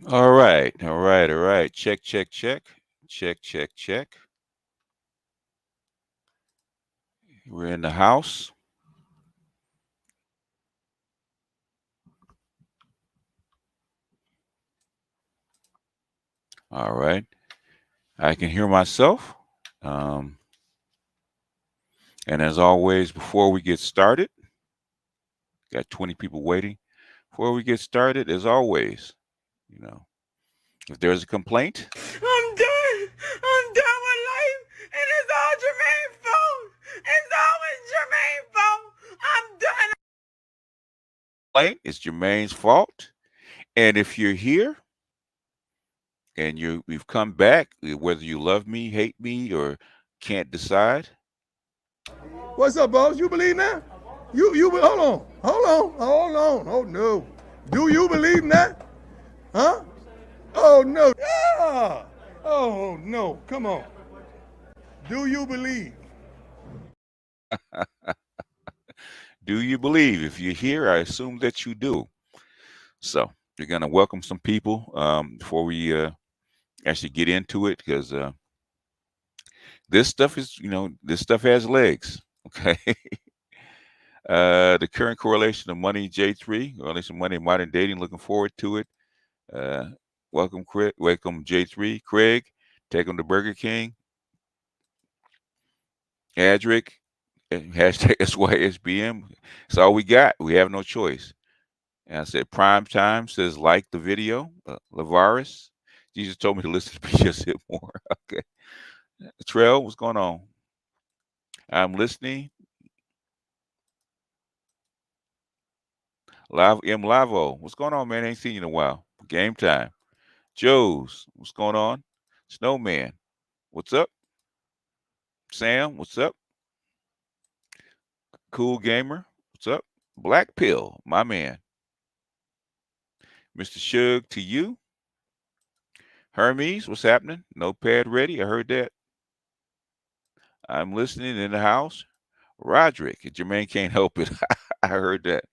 All right, all right, all right. Check, check, check, check, check, check. We're in the house. All right. I can hear myself. Um, and as always, before we get started, got 20 people waiting. Before we get started, as always, you know, if there's a complaint, I'm done. I'm done with life, and it's all Jermaine's fault. It's always Jermaine's fault. I'm done. complaint, it's Jermaine's fault. And if you're here and you've come back, whether you love me, hate me, or can't decide, What's up, boss? You believe that? You hold on. Oh no. Do you believe that? Huh? Oh no. Yeah. Oh no. Come on. Do you believe? do you believe? If you're here, I assume that you do. So we're gonna welcome some people before we actually get into it because this stuff is, this stuff has legs. Okay. The current correlation of money J3, correlation of money and modern dating. Looking forward to it. Uh, welcome, Craig. Welcome, J3. Craig, take him to Burger King. Adric, hashtag SYSBM. That's all we got. We have no choice. And I said, prime time says like the video. Lavaris, Jesus told me to listen to just hit more. Okay. Trail, what's going on? I'm listening. Live M Lavo, what's going on, man? Ain't seen you in a while. Game time. Joe's, what's going on? Snowman, what's up? Sam, what's up? Cool Gamer, what's up? Black Pill, my man. Mr. Shug to you. Hermes, what's happening? Notepad ready? I heard that. I'm listening in the house. Roderick, Jermaine can't help it. I heard that.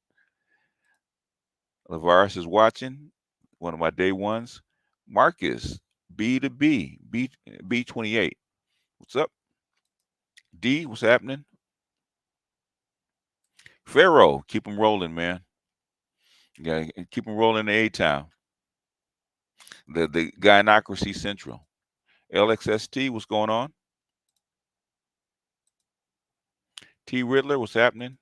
Lavaris is watching. One of my day ones. Marcus, B to B, B28. What's up? D, what's happening? Pharaoh, keep them rolling, man. Yeah, keep them rolling in the A Town. The Gynocracy Central. LXST, what's going on? T Riddler, what's happening?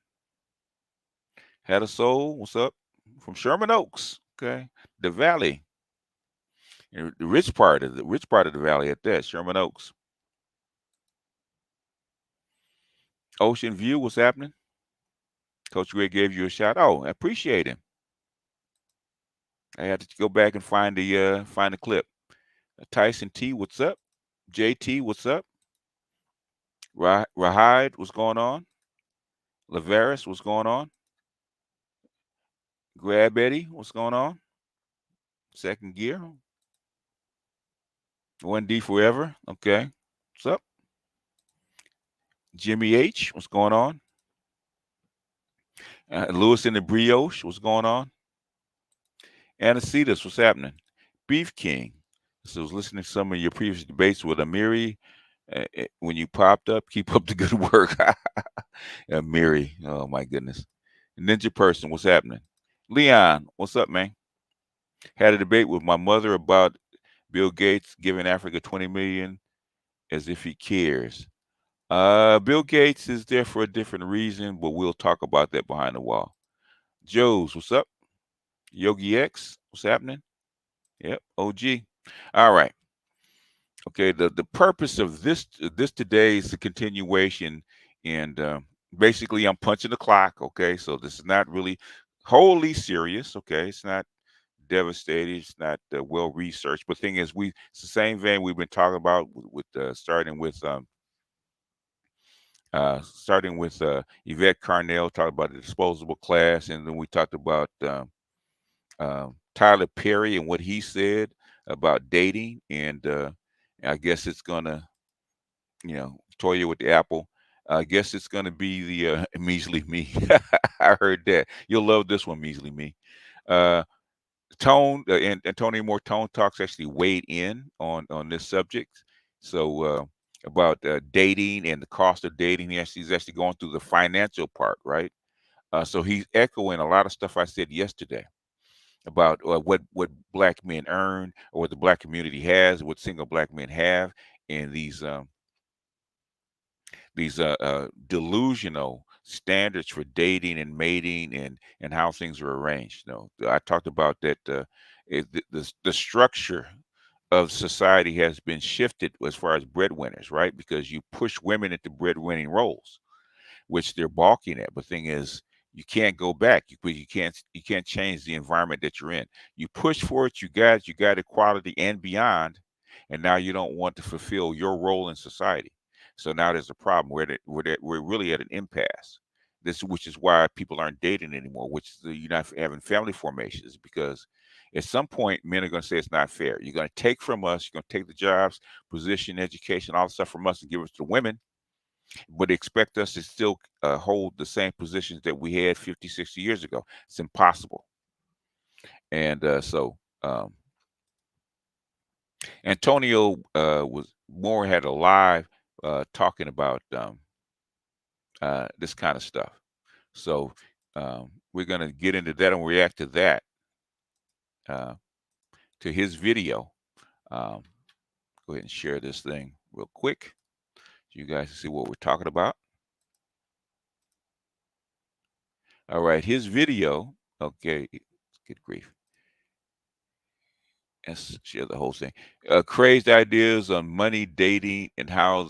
Had a Soul, what's up? From Sherman Oaks, okay. The Valley, the rich part of the valley at that. Sherman Oaks. Ocean View, what's happening? Coach Greg gave you a shout. Oh, I appreciate him. I had to go back and find the clip. Tyson T, what's up? JT, what's up? Rahide, what's going on? Lavaris, what's going on? Grab Eddie, what's going on? Second gear. 1D forever. Okay. What's up? Jimmy H, what's going on? Lewis in the Brioche, what's going on? Anacetus, what's happening? Beef King. So I was listening to some of your previous debates with Amiri. When you popped up, keep up the good work. Amiri, oh my goodness. Ninja Person, what's happening? Leon, what's up, man? Had a debate with my mother about Bill Gates giving Africa 20 million as if he cares. Bill Gates is there for a different reason, but we'll talk about that behind the wall. Joe's, what's up? Yogi X, what's happening? Yep, OG. All right. Okay. The purpose of this today is a continuation, and basically I'm punching the clock. Okay, so this is not really wholly serious. Okay, it's not devastating. It's not well researched. But thing is, it's the same vein we've been talking about with starting with Yvette Carnell, talked about the disposable class, and then we talked about Tyler Perry and what he said about dating, and I guess it's gonna, Toya with the apple. I guess it's gonna be the measly me. I heard that. You'll love this one, measly me. Uh, Tone and Tony Moore Tone Talks actually weighed in on this subject. So about dating and the cost of dating. He's actually going through the financial part, right? So he's echoing a lot of stuff I said yesterday about what black men earn or what the black community has, what single black men have, and these delusional standards for dating and mating and how things are arranged. I talked about that. The structure of society has been shifted as far as breadwinners, right? Because you push women into breadwinning roles, which they're balking at. But thing is, you can't go back. You can't change the environment that you're in. You push for it. You got equality and beyond, and now you don't want to fulfill your role in society. So now there's a problem we're really at an impasse. Which is why people aren't dating anymore. Which is you're not having family formations because at some point men are going to say it's not fair. You're going to take from us. You're going to take the jobs, position, education, all the stuff from us and give it to the women, but expect us to still hold the same positions that we had 50, 60 years ago. It's impossible. And so Antonio was more had a live talking about this kind of stuff. So we're going to get into that and react to that, uh, to his video. Um, Go ahead and share this thing real quick so you guys can see what we're talking about. All right, his video. Okay, good grief. Let's share the whole thing. Crazed ideas on money, dating, and how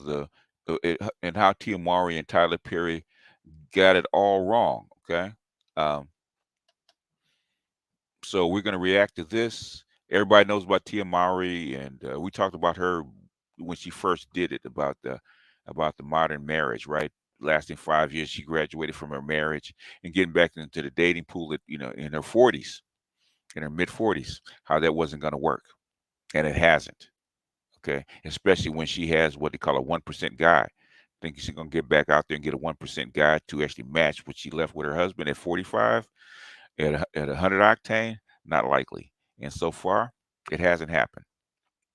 Tia Mowry and Tyler Perry got it all wrong. Okay, um, so we're going to react to this. Everybody knows about Tia Mowry, and we talked about her when she first did it about the modern marriage, right? Lasting 5 years, she graduated from her marriage and getting back into the dating pool at in her 40s, in her mid 40s, how that wasn't going to work, and it hasn't. Okay, especially when she has what they call a 1% guy. Think she's gonna get back out there and get a 1% guy to actually match what she left with her husband at 45 at 100 octane? Not likely. And so far, it hasn't happened.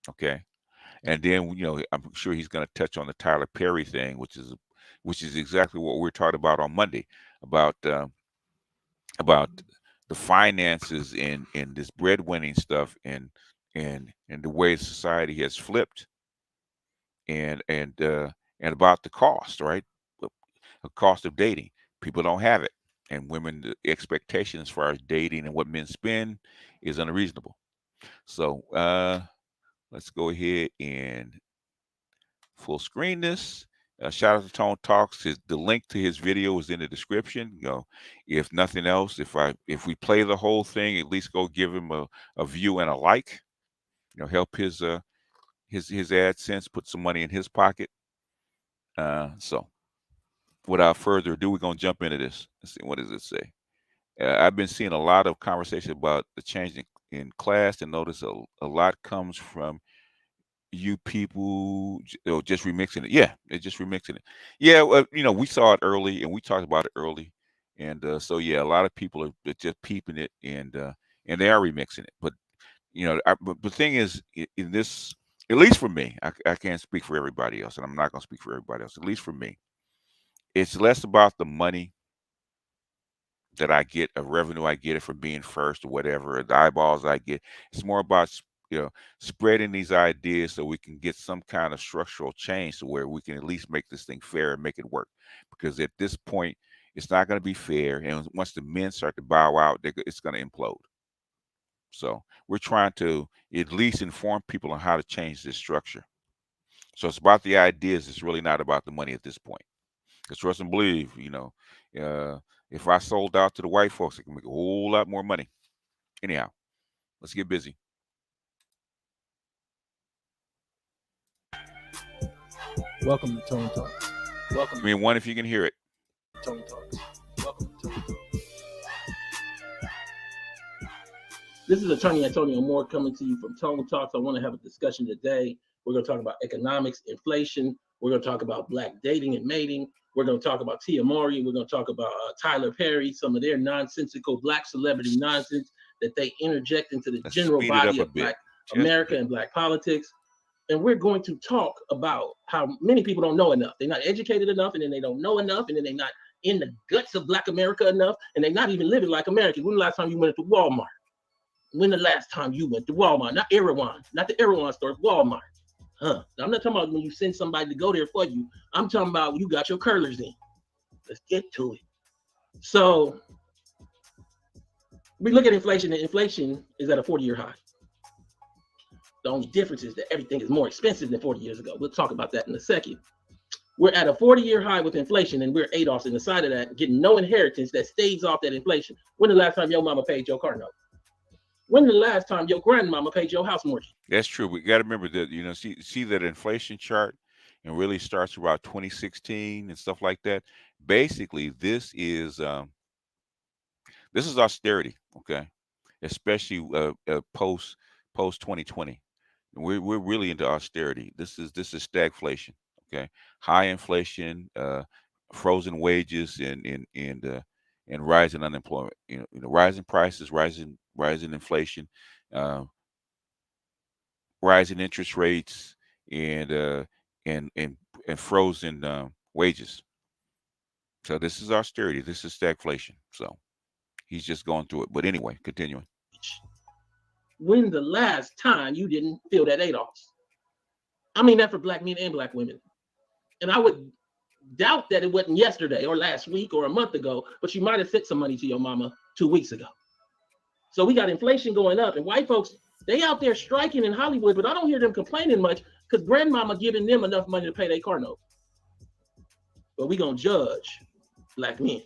Okay, and then I'm sure he's gonna touch on the Tyler Perry thing, which is exactly what we're talking about on Monday about about the finances and this breadwinning stuff and the way society has flipped and and uh, and about the cost, right? The cost of dating. People don't have it, and women the expectation as far as dating and what men spend is unreasonable. So let's go ahead and full screen this. Shout out to Tone Talks. The link to his video is in the description. If nothing else, if we play the whole thing, at least go give him a view and a like. Help his AdSense, put some money in his pocket. So without further ado, we're gonna jump into this. Let's see, what does it say? I've been seeing a lot of conversation about the change in class, and notice a lot comes from you people just remixing it. Yeah, they're just remixing it. Yeah, well, we saw it early and we talked about it early, and so yeah, a lot of people are just peeping it and they are remixing it. But but the thing is, in this, at least for me, I can't speak for everybody else, and I'm not gonna speak for everybody else. At least for me, it's less about the money that I get, a revenue I get it from being first or whatever, the eyeballs I get. It's more about spreading these ideas so we can get some kind of structural change to where we can at least make this thing fair and make it work. Because at this point, it's not going to be fair, and once the men start to bow out, it's going to implode. So we're trying to at least inform people on how to change this structure. So it's about the ideas. It's really not about the money at this point. Because trust and believe, if I sold out to the white folks, I can make a whole lot more money. Anyhow, let's get busy. Welcome to Tone Talks. I mean, one if you can hear it. Tone Talks. Welcome to Tone Talks. This is Attorney Antonio Moore coming to you from Tone Talks. I want to have a discussion today. We're going to talk about economics, inflation. We're going to talk about black dating and mating. We're going to talk about Tia Mowry. We're going to talk about Tyler Perry, some of their nonsensical black celebrity nonsense that they interject into the Let's general speed it up body a of bit. Black Just a America bit. and Black politics. And we're going to talk about how many people don't know enough. They're not educated enough, and then they don't know enough, and then they're not in the guts of Black America enough, and they're not even living like Americans. When the last time you went to Walmart? When the last time you went to Walmart? Not Erewhon, not the Erewhon store, Walmart. Huh? I'm not talking about when you send somebody to go there for you. I'm talking about when you got your curlers in. Let's get to it. So we look at inflation, and inflation is at a 40-year high. The only difference is that everything is more expensive than 40 years ago. We'll talk about that in a second. We're at a 40-year high with inflation, and we're Adolfs in the side of that, getting no inheritance that stays off that inflation. When the last time your mama paid your car note? When the last time your grandmama paid your house mortgage? That's true. We got to remember that, see that inflation chart and really starts about 2016 and stuff like that. Basically, this is austerity, okay? Especially post 2020. We're really into austerity. This is stagflation, okay? High inflation, frozen wages, and rising unemployment. Rising prices, rising inflation, uh, rising interest rates, and uh, and frozen wages. So this is austerity. This is stagflation. So he's just going through it. But anyway, continuing. When the last time you didn't feel that Adolfs? I mean that for Black men and Black women. And I would doubt that it wasn't yesterday or last week or a month ago, but you might have sent some money to your mama 2 weeks ago. So we got inflation going up, and white folks, they out there striking in Hollywood, but I don't hear them complaining much because grandmama giving them enough money to pay their car note. But we gonna judge Black men.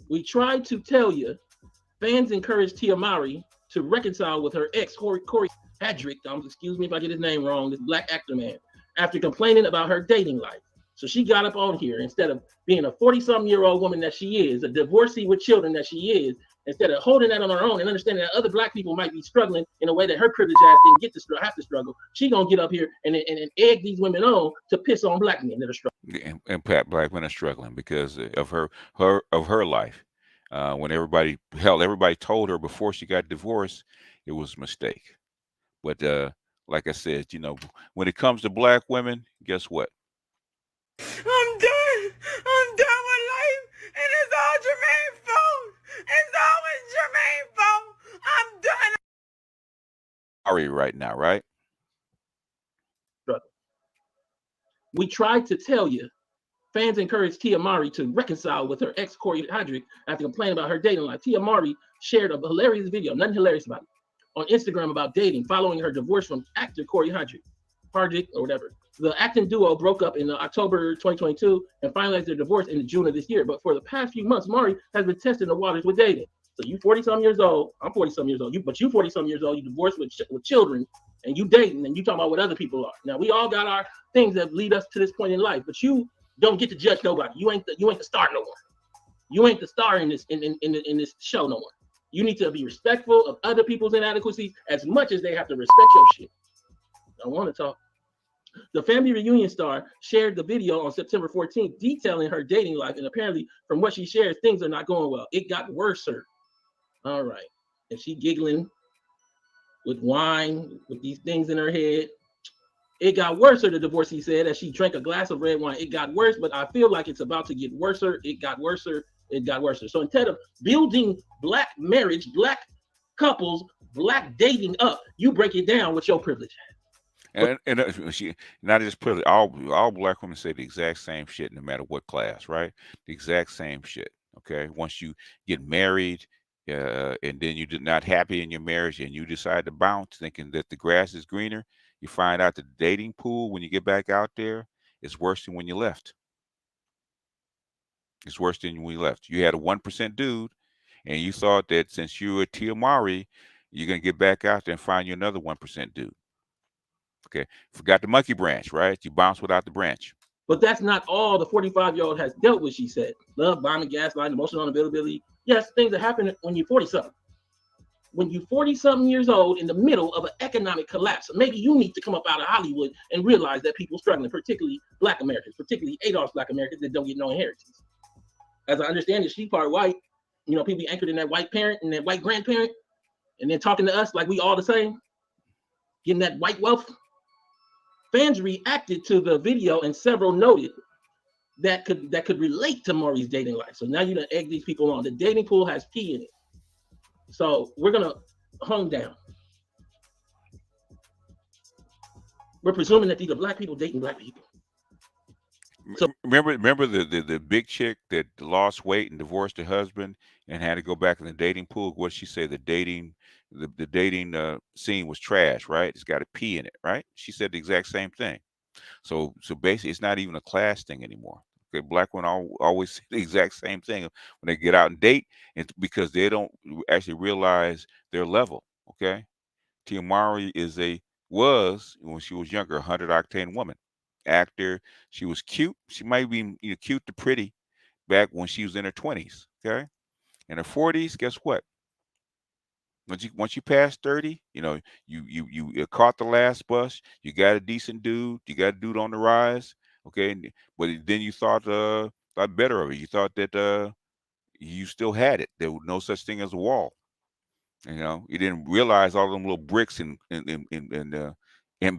We tried to tell you, fans encouraged Tia Mowry to reconcile with her ex, Corey Hadrick, excuse me if I get his name wrong, this Black actor man, after complaining about her dating life. So she got up on here, instead of being a 40-something-year-old woman that she is, a divorcee with children that she is, instead of holding that on her own and understanding that other Black people might be struggling in a way that her privileged ass didn't get to have to struggle, she gonna get up here and egg these women on to piss on Black men that are struggling. And Black men are struggling because of her life. When everybody told her before she got divorced, it was a mistake. But like I said, when it comes to Black women, guess what? I'm done. I'm done with life, and it's all Jermaine's fault. It's always Jermaine's fault. I'm done. Sorry, right now, right? We tried to tell you, fans encouraged Tia Mowry to reconcile with her ex, Corey Hadrick, after complaining about her dating life. Tia Mowry shared a hilarious video, nothing hilarious about it, on Instagram about dating following her divorce from actor Corey Hadrick or whatever. The acting duo broke up in October 2022 and finalized their divorce in June of this year. But for the past few months, Mowry has been testing the waters with dating. So you 40-some years old, I'm 40-some years old, but you 40-some years old, you divorced with children, and you dating, and you talking about what other people are. Now, we all got our things that lead us to this point in life, but you don't get to judge nobody. You ain't the star no more. You ain't the star in this this show no more. You need to be respectful of other people's inadequacies as much as they have to respect your shit. I want to talk. The Family Reunion star shared the video on September 14th detailing her dating life, and apparently from what she shares, things are not going well. It got worse, sir. All right. And she giggling with wine, with these things in her head. It got worse, the divorcee said, as she drank a glass of red wine. It got worse, but I feel like it's about to get worse. It got worse. It got worse. So instead of building Black marriage, Black couples, Black dating up, you break it down with your privilege. And she not just put it, all Black women say the exact same shit no matter what class, right? The exact same shit. Okay. Once you get married, and then you're not happy in your marriage and you decide to bounce thinking that the grass is greener, you find out the dating pool when you get back out there is worse than when you left. It's worse than when you left. You had a 1% dude, and you thought that since you were Tia Mowry, you're gonna get back out there and find you another 1% dude. Okay, forgot the monkey branch, right? You bounce without the branch. But that's not all the 45-year-old has dealt with, she said. Love, bombing, gaslighting, emotional unavailability. Yes, things that happen when you're 40-something. When you're 40-something years old in the middle of an economic collapse, maybe you need to come up out of Hollywood and realize that people struggling, particularly Black Americans, particularly Adolf's Black Americans that don't get no inheritance. As I understand it, she's part white. People be anchored in that white parent and that white grandparent. and then talking to us like we all the same, getting that white wealth. Fans reacted to the video, and several noted that could relate to Maury's dating life. So now you done egg these people on. The dating pool has pee in it. So we're gonna hone down. We're presuming that these are black people dating black people. So Remember the big chick that lost weight and divorced her husband and had to go back in the dating pool. What she say? The dating scene was trash, right? It's got a pee in it, right? She said the exact same thing. So basically, it's not even a class thing anymore. Okay, black women always say the exact same thing when they get out and date, and because they don't actually realize their level. Okay, Tia Mowry was when she was younger, 100 octane woman, actor. She was cute. She might be cute to pretty back when she was in her 20s. Okay, in her 40s, guess what? Once you pass 30, you caught the last bus. You got a decent dude. You got a dude on the rise. Okay, but then you thought better of it. You thought that you still had it. There was no such thing as a wall. You didn't realize all them little bricks and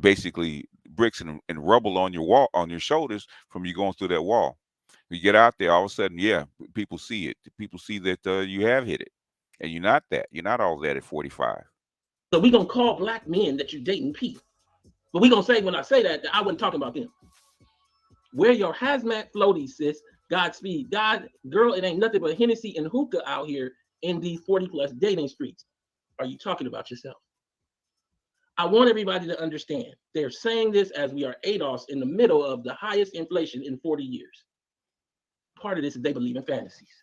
basically bricks and rubble on your wall on your shoulders from you going through that wall. You get out there, all of a sudden, yeah, people see it. People see that you have hit it, and you're not that. You're not all that at 45. we're gonna call black men that you dating P. But we're gonna say when I say that I wasn't talking about them. Wear your hazmat floaties, sis. Godspeed. God, girl, it ain't nothing but Hennessy and hookah out here in these 40+ dating streets. Are you talking about yourself? I want everybody to understand. They're saying this as we are ADOS in the middle of the highest inflation in 40 years. Part of this is they believe in fantasies.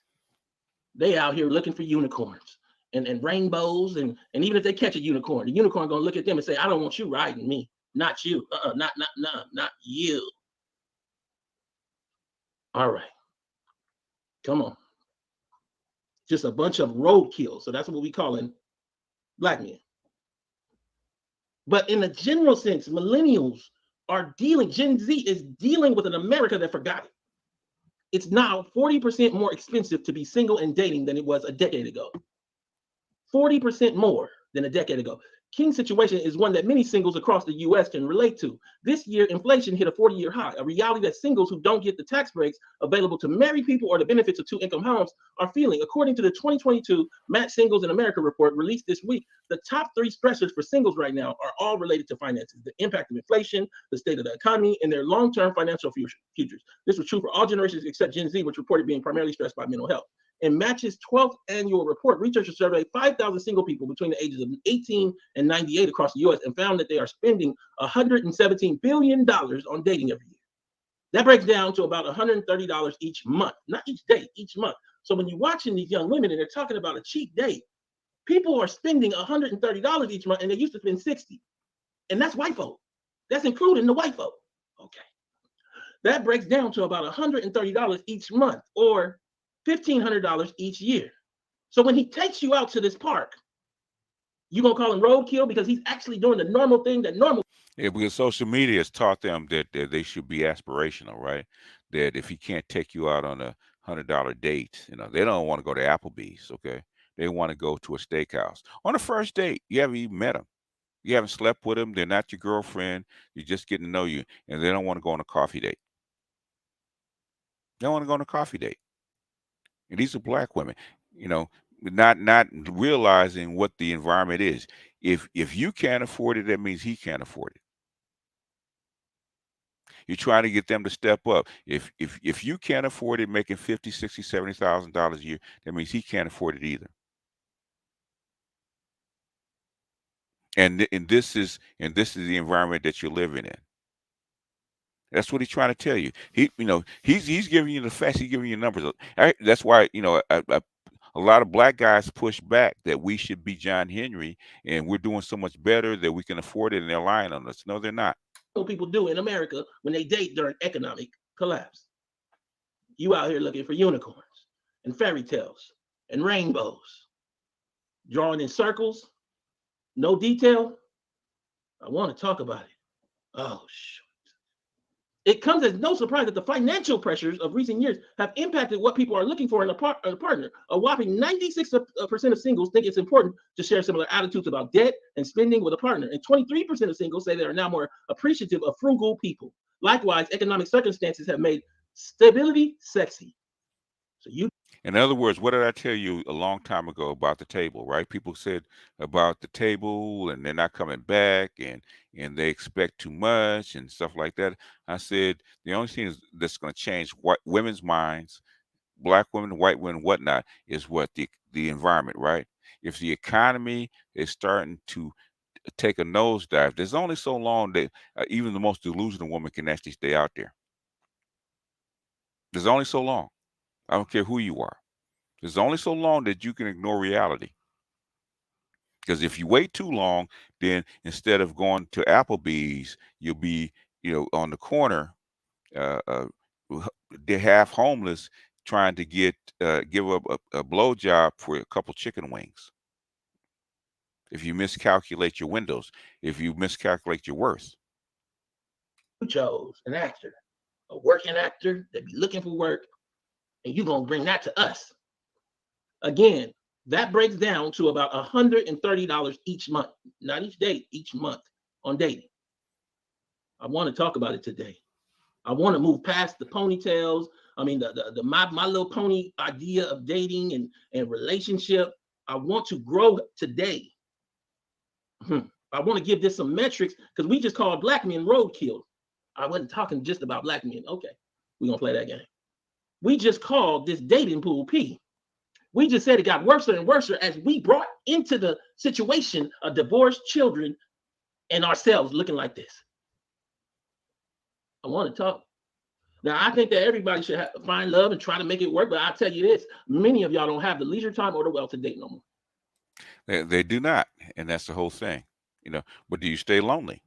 They out here looking for unicorns and rainbows, and even if they catch a unicorn, the unicorn gonna look at them and say, I don't want you riding me. Not you. Not you. All right. Come on. Just a bunch of roadkill. So that's what we calling black men. But in a general sense, millennials are dealing, Gen Z is dealing with an America that forgot it. It's now 40% more expensive to be single and dating than it was a decade ago. 40% more than a decade ago. King's situation is one that many singles across the US can relate to. This year, inflation hit a 40-year high, a reality that singles who don't get the tax breaks available to married people or the benefits of two-income homes are feeling. According to the 2022 Match Singles in America report released this week, the top 3 stressors for singles right now are all related to finances: the impact of inflation, the state of the economy, and their long-term financial futures. This was true for all generations except Gen Z, which reported being primarily stressed by mental health. In Match's 12th annual report, researchers surveyed 5,000 single people between the ages of 18 and 98 across the US and found that they are spending $117 billion on dating every year. That breaks down to about $130 each month, not each day, each month. So when you're watching these young women and they're talking about a cheap date, people are spending $130 each month and they used to spend $60. And that's white folk. That's including the white folk. Okay. That breaks down to about $130 each month, or $1,500 each year. So when he takes you out to this park, you gonna call him roadkill because he's actually doing the normal thing that normal. Yeah, because social media has taught them that they should be aspirational, right? That if he can't take you out on a $100 date, they don't want to go to Applebee's. Okay, they want to go to a steakhouse on a first date. You haven't even met them. You haven't slept with them. They're not your girlfriend. You're just getting to know you, and they don't want to go on a coffee date. They don't want to go on a coffee date. And these are black women, not realizing what the environment is. If you can't afford it, that means he can't afford it. You're trying to get them to step up. If you can't afford it, making 50, 60, $70,000 a year, that means he can't afford it either. And this is the environment that you're living in. That's what he's trying to tell you. He's giving you the facts. He's giving you numbers. That's why a lot of black guys push back that we should be John Henry and we're doing so much better that we can afford it, and they're lying on us. No, they're not. What people do in America when they date during economic collapse. You out here looking for unicorns and fairy tales and rainbows, drawing in circles, no detail. I want to talk about it. Oh, shoot. It comes as no surprise that the financial pressures of recent years have impacted what people are looking for in a partner. A whopping 96% of singles think it's important to share similar attitudes about debt and spending with a partner, and 23% of singles say they are now more appreciative of frugal people. Likewise, economic circumstances have made stability sexy. So you In other words, what did I tell you a long time ago about the table, right? People said about the table and they're not coming back and they expect too much and stuff like that. I said the only thing that's going to change women's minds, black women, white women, whatnot, is what the environment, right? If the economy is starting to take a nosedive, there's only so long that even the most delusional woman can actually stay out there. There's only so long. I don't care who you are. There's only so long that you can ignore reality. Because if you wait too long, then instead of going to Applebee's, you'll be, on the corner, uh, uh, they're half homeless, trying to give up a blowjob for a couple chicken wings. If you miscalculate your windows, if you miscalculate your worth. chose an actor, a working actor that be looking for work, and you're going to bring that to us. Again, that breaks down to about $130 each month, not each date, each month on dating. I want to talk about it today. I want to move past the ponytails. I mean, my little pony idea of dating and relationship. I want to grow today. I want to give this some metrics because we just called black men roadkill. I wasn't talking just about black men. Okay, we're going to play that game. We just called this dating pool P. We just said it got worse and worse as we brought into the situation a divorced children and ourselves looking like this. I want to talk. Now, I think that everybody should find love and try to make it work, but I'll tell you this, many of y'all don't have the leisure time or the wealth to date no more. They do not, and that's the whole thing, But do you stay lonely?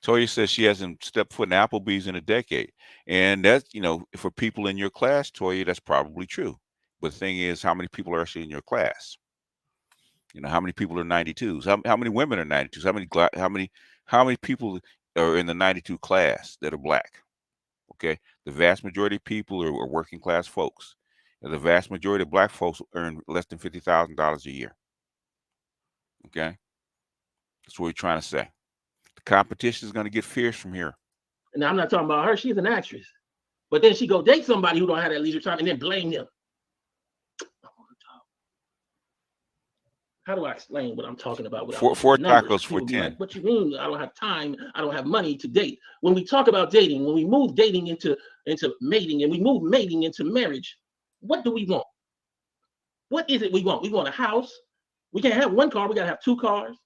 Toya says she hasn't stepped foot in Applebee's in a decade, and that's for people in your class, Toya, that's probably true. But the thing is, how many people are actually in your class? How many people are 92s? How many women are 92s? How many people are in the 92 class that are black? Okay, the vast majority of people are working class folks. And the vast majority of black folks earn less than $50,000 a year. Okay, that's what we're trying to say. The competition is going to get fierce from here. And I'm not talking about her; she's an actress. But then she go date somebody who don't have that leisure time and then blame them. How do I explain what I'm talking about? Four tacos for 10. Like, what you mean? I don't have time. I don't have money to date. When we talk about dating, when we move dating into mating, and we move mating into marriage, what do we want? What is it we want? We want a house. We can't have one car. We got to have two cars.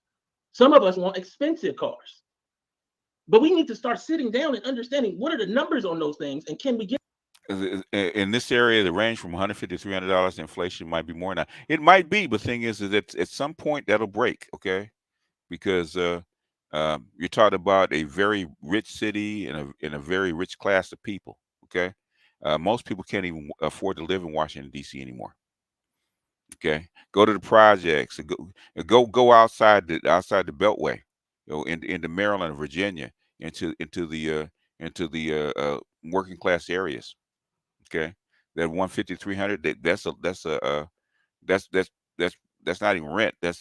Some of us want expensive cars. But we need to start sitting down and understanding what are the numbers on those things, and can we get in this area, the range from $150 to $300. Inflation might be more now. It might be, but the thing is that at some point that'll break, okay? Because you're talking about a very rich city and a very rich class of people, okay? Most people can't even afford to live in Washington D.C. anymore. Okay, go to the projects and go outside the Beltway, into Maryland and Virginia, into the working class areas. Okay, that 150, 300, that's not even rent. That's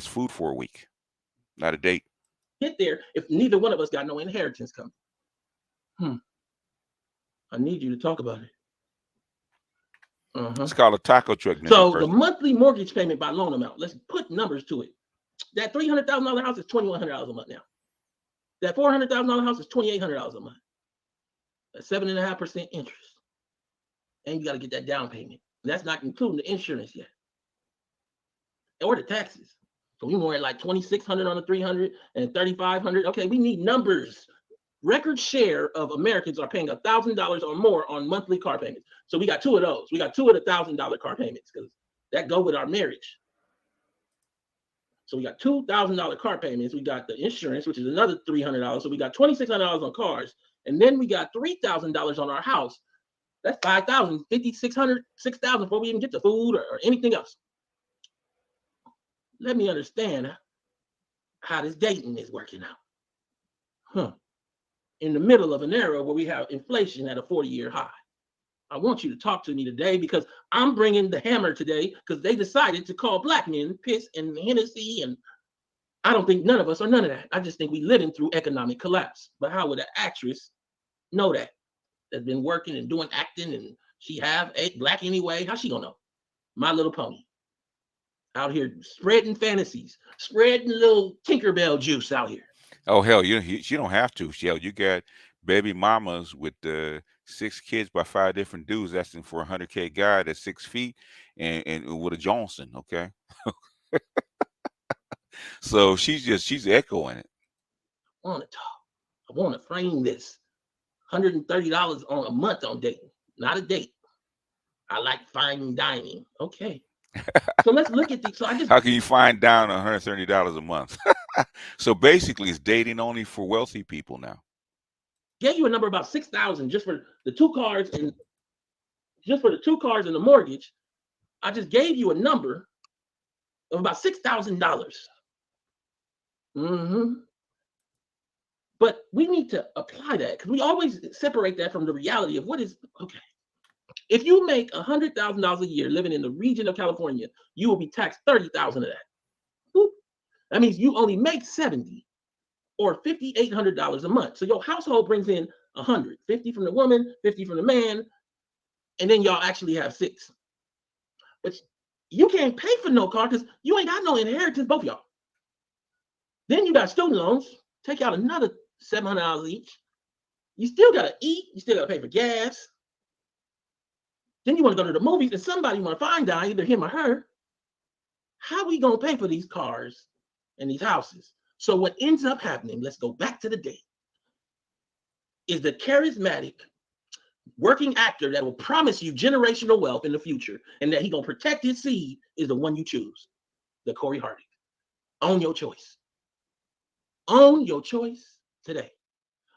food for a week, not a date. Get there if neither one of us got no inheritance coming. I need you to talk about it. It's called a taco truck. So the monthly mortgage payment by loan amount, let's put numbers to it. That $300,000 house is $2,100 a month now. That $400,000 house is $2,800 a month. That's 7.5% interest. And you got to get that down payment. And that's not including the insurance yet. Or the taxes. So we more at like $2,600 on the 300 and $3,500. Okay, we need numbers. Record share of Americans are paying $1,000 or more on monthly car payments. So we got two of those. We got two of the $1,000 car payments because that go with our marriage. So we got $2,000 car payments. We got the insurance, which is another $300. So we got $2,600 on cars. And then we got $3,000 on our house. That's $5,000, $5,600, $6,000 before we even get to food or anything else. Let me understand how this dating is working out. in the middle of an era where we have inflation at a 40-year high. I want you to talk to me today because I'm bringing the hammer today because they decided to call black men piss and Hennessy, and I don't think none of us are none of that. I just think we living through economic collapse. But how would an actress know that? That's been working and doing acting, and she have a black anyway. How's she gonna know? My Little Pony. Out here spreading fantasies, spreading little Tinkerbell juice out here. Oh hell, you don't have to. Hell, you got baby mamas with 6 kids by 5 different dudes asking for a 100K guy that's 6 feet and with a Johnson. Okay, so she's echoing it. I want to talk. I want to frame this. $130 on a month on dating, not a date. I like fine dining. Okay. So let's look at these. So I just How can you find down $130 a month? So basically, it's dating only for wealthy people now. gave you a number about 6,000 just for the 2 cars and the mortgage. I just gave you a number of about $6,000. But we need to apply that because we always separate that from the reality of what is okay. If you make $100,000 a year living in the region of California, you will be taxed $30,000 of that. Boop. That means you only make $70 or $5,800 a month. So your household brings in 100, 50 from the woman, 50 from the man, and then y'all actually have 6. But you can't pay for no car because you ain't got no inheritance, both y'all. Then you got student loans. Take out another $700 each. You still gotta eat. You still gotta pay for gas. Then you want to go to the movies and somebody want to find out, either him or her. How we gonna pay for these cars and these houses? So what ends up happening, let's go back to the date, is the charismatic working actor that will promise you generational wealth in the future and that he gonna protect his seed is the one you choose, the Corey Hardy. Own your choice. Own your choice today.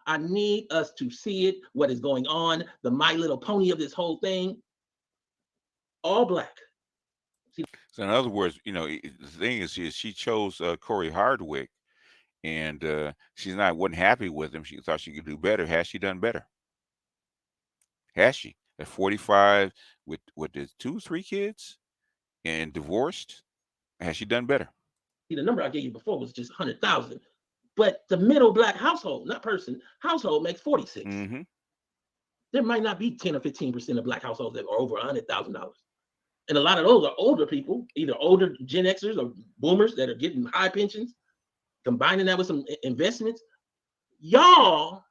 I need us to see it, what is going on, the My Little Pony of this whole thing. All black. So in other words, the thing is, she chose Corey Hardwick, and wasn't happy with him. She thought she could do better. Has she done better? Has she? At 45, with the 2, 3 kids, and divorced, has she done better? See, the number I gave you before was just 100,000, but the middle black household, not person, household makes 46. Mm-hmm. There might not be 10 or 15% of black households that are over $100,000. And a lot of those are older people, either older Gen Xers or boomers that are getting high pensions, combining that with some investments. Y'all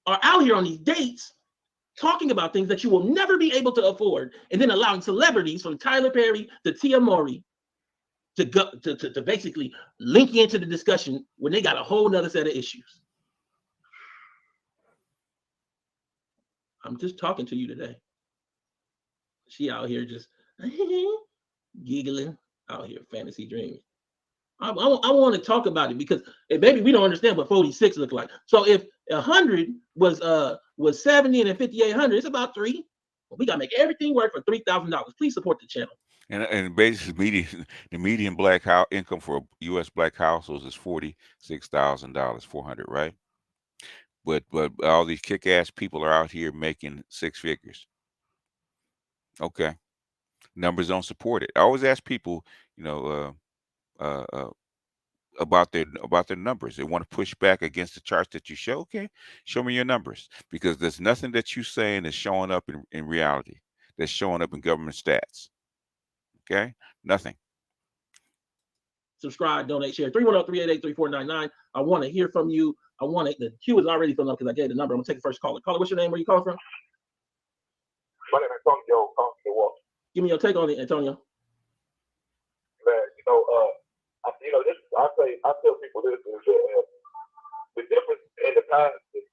are out here on these dates talking about things that you will never be able to afford, and then allowing celebrities from Tyler Perry to Tia Mowry to basically link into the discussion when they got a whole nother set of issues. I'm just talking to you today. She out here just giggling out here, fantasy dreaming. I want to talk about it because maybe we don't understand what 46 look like. So if 100 was 70 and 5,800, it's about 3. We gotta make everything work for $3,000. Please support the channel. And basically, the median black income for U.S. black households is $46,000, 400, right? But all these kick-ass people are out here making 6 figures. Okay, numbers don't support it. I always ask people, about their numbers. They want to push back against the charts that you show. Okay, show me your numbers, because there's nothing that you saying is showing up in reality. That's showing up in government stats. Okay, nothing. Subscribe, donate, share. 310-388-3499. I want to hear from you. The queue is already filling up because I gave the number. I'm gonna take the first caller. Caller, what's your name? Where you calling from? My name is Antonio. Give me your take on it, Antonio. Man, I tell people this is the difference in the time.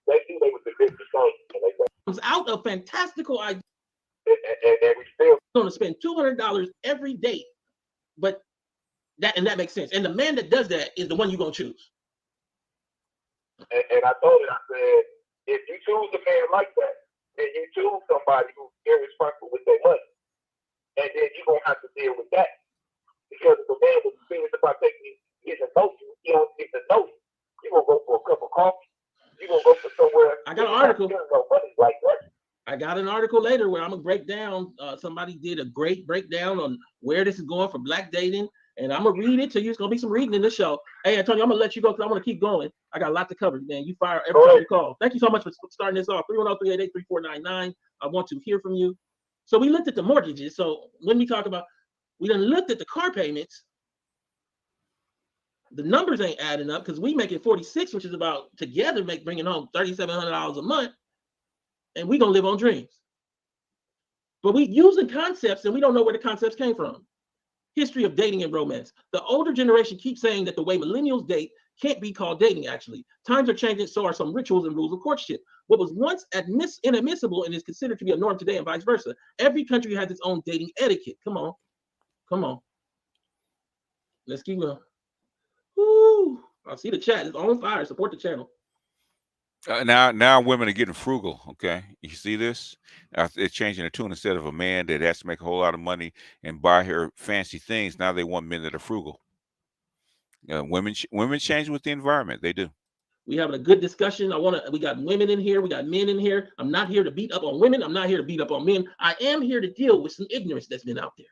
They knew they was the big thing, and they Comes out a fantastical idea. and we still Going to spend $200 every day, but that makes sense. And the man that does that is the one you're gonna choose. And I told it, I said, if you choose a man like that, then you choose somebody who's irresponsible with their money, and then you're gonna have to deal with that. Because if the man was serious about getting to know you, he don't get to know you. You're gonna go for a cup of coffee, you're gonna go for article. There's no money like that. I got an article later where I'm gonna break down. Somebody did a great breakdown on where this is going for black dating, and I'm gonna read it to you. It's gonna be some reading in the show. Hey, Antonio, I'm gonna let you go because I want to keep going. I got a lot to cover, man. You fire every time you call. Thank you so much for starting this off. 310-388-3499. I want to hear from you. So we looked at the mortgages. So when we talk about, we done looked at the car payments. The numbers ain't adding up because we making 46, which is about together bringing home $3,700 a month, and we gonna live on dreams. But we using concepts and we don't know where the concepts came from. History of dating and romance. The older generation keeps saying that the way millennials date can't be called dating, actually. Times are changing, so are some rituals and rules of courtship. What was once inadmissible and is considered to be a norm today and vice versa. Every country has its own dating etiquette. Come on. Come on. Let's keep going. Woo. I see the chat. It's on fire. Support the channel. Now women are getting frugal. Okay, you see this? It's changing the tune. Instead of a man that has to make a whole lot of money and buy her fancy things, now they want men that are frugal. Women change with the environment. They do. We having a good discussion. We got women in here. We got men in here. I'm not here to beat up on women. I'm not here to beat up on men. I am here to deal with some ignorance that's been out there.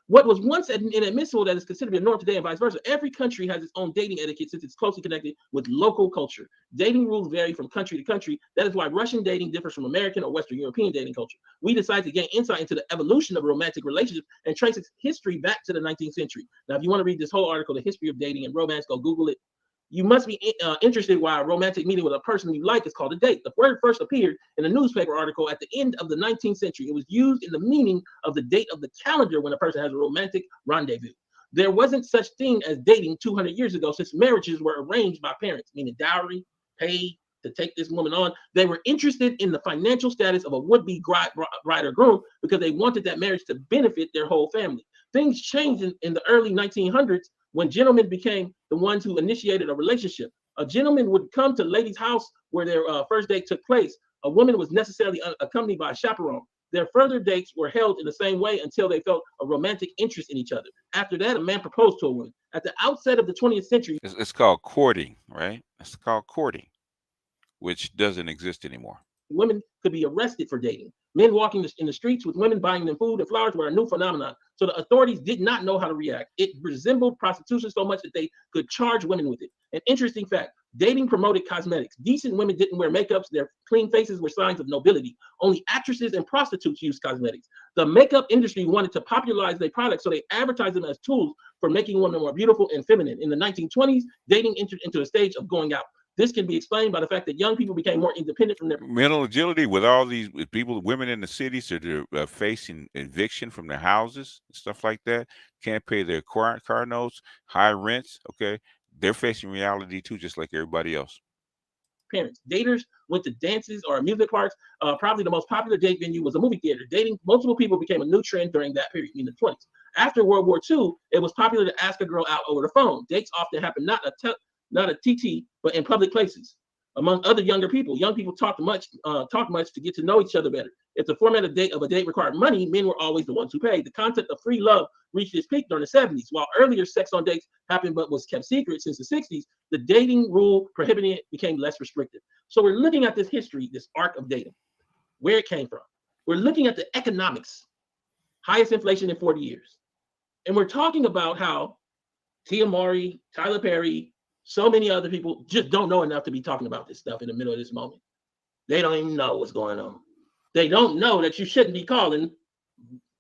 What was once inadmissible that is considered to be a norm today and vice versa. Every country has its own dating etiquette since it's closely connected with local culture. Dating rules vary from country to country. That is why Russian dating differs from American or Western European dating culture. We decided to gain insight into the evolution of romantic relationships and trace its history back to the 19th century. Now, if you want to read this whole article, The History of Dating and Romance, go Google it. You must be interested why a romantic meeting with a person you like is called a date. The word first appeared in a newspaper article at the end of the 19th century. It was used in the meaning of the date of the calendar when a person has a romantic rendezvous. There wasn't such thing as dating 200 years ago, since marriages were arranged by parents, meaning dowry, paid to take this woman on. They were interested in the financial status of a would-be bride or groom because they wanted that marriage to benefit their whole family. Things changed in the early 1900s when gentlemen became the ones who initiated a relationship. A gentleman would come to a lady's house where their first date took place. A woman was necessarily accompanied by a chaperone. Their further dates were held in the same way until they felt a romantic interest in each other. After that, a man proposed to a woman. At the outset of the 20th century, It's called courting, right? It's called courting, which doesn't exist anymore. women could be arrested for dating. Men walking in the streets with women buying them food and flowers were a new phenomenon. So the authorities did not know how to react. It resembled prostitution so much that they could charge women with it. An interesting fact, dating promoted cosmetics. Decent women didn't wear makeups. Their clean faces were signs of nobility. Only actresses and prostitutes used cosmetics. The makeup industry wanted to popularize their products, so they advertised them as tools for making women more beautiful and feminine. In the 1920s, dating entered into a stage of going out. This can be explained by the fact that young people became more independent from their mental agility. With all these people, women in the cities that are facing eviction from their houses, stuff like that, can't pay their car notes, high rents. Okay, they're facing reality too, just like everybody else. parents. Daters went to dances or amusement parks. Probably the most popular date venue was a movie theater. Dating multiple people became a new trend during that period in the 20s. After World War II, it was popular to ask a girl out over the phone. Dates often happened not a TT, but in public places. Among other younger people, young people talk much to get to know each other better. If the format of a date required money, men were always the ones who paid. The concept of free love reached its peak during the 70s. While earlier sex on dates happened but was kept secret since the 60s, the dating rule prohibiting it became less restrictive. So we're looking at this history, this arc of dating, where it came from. We're looking at the economics, highest inflation in 40 years. And we're talking about how Tia Mowry, Tyler Perry, so many other people just don't know enough to be talking about this stuff in the middle of this moment. They don't even know what's going on. They don't know that you shouldn't be calling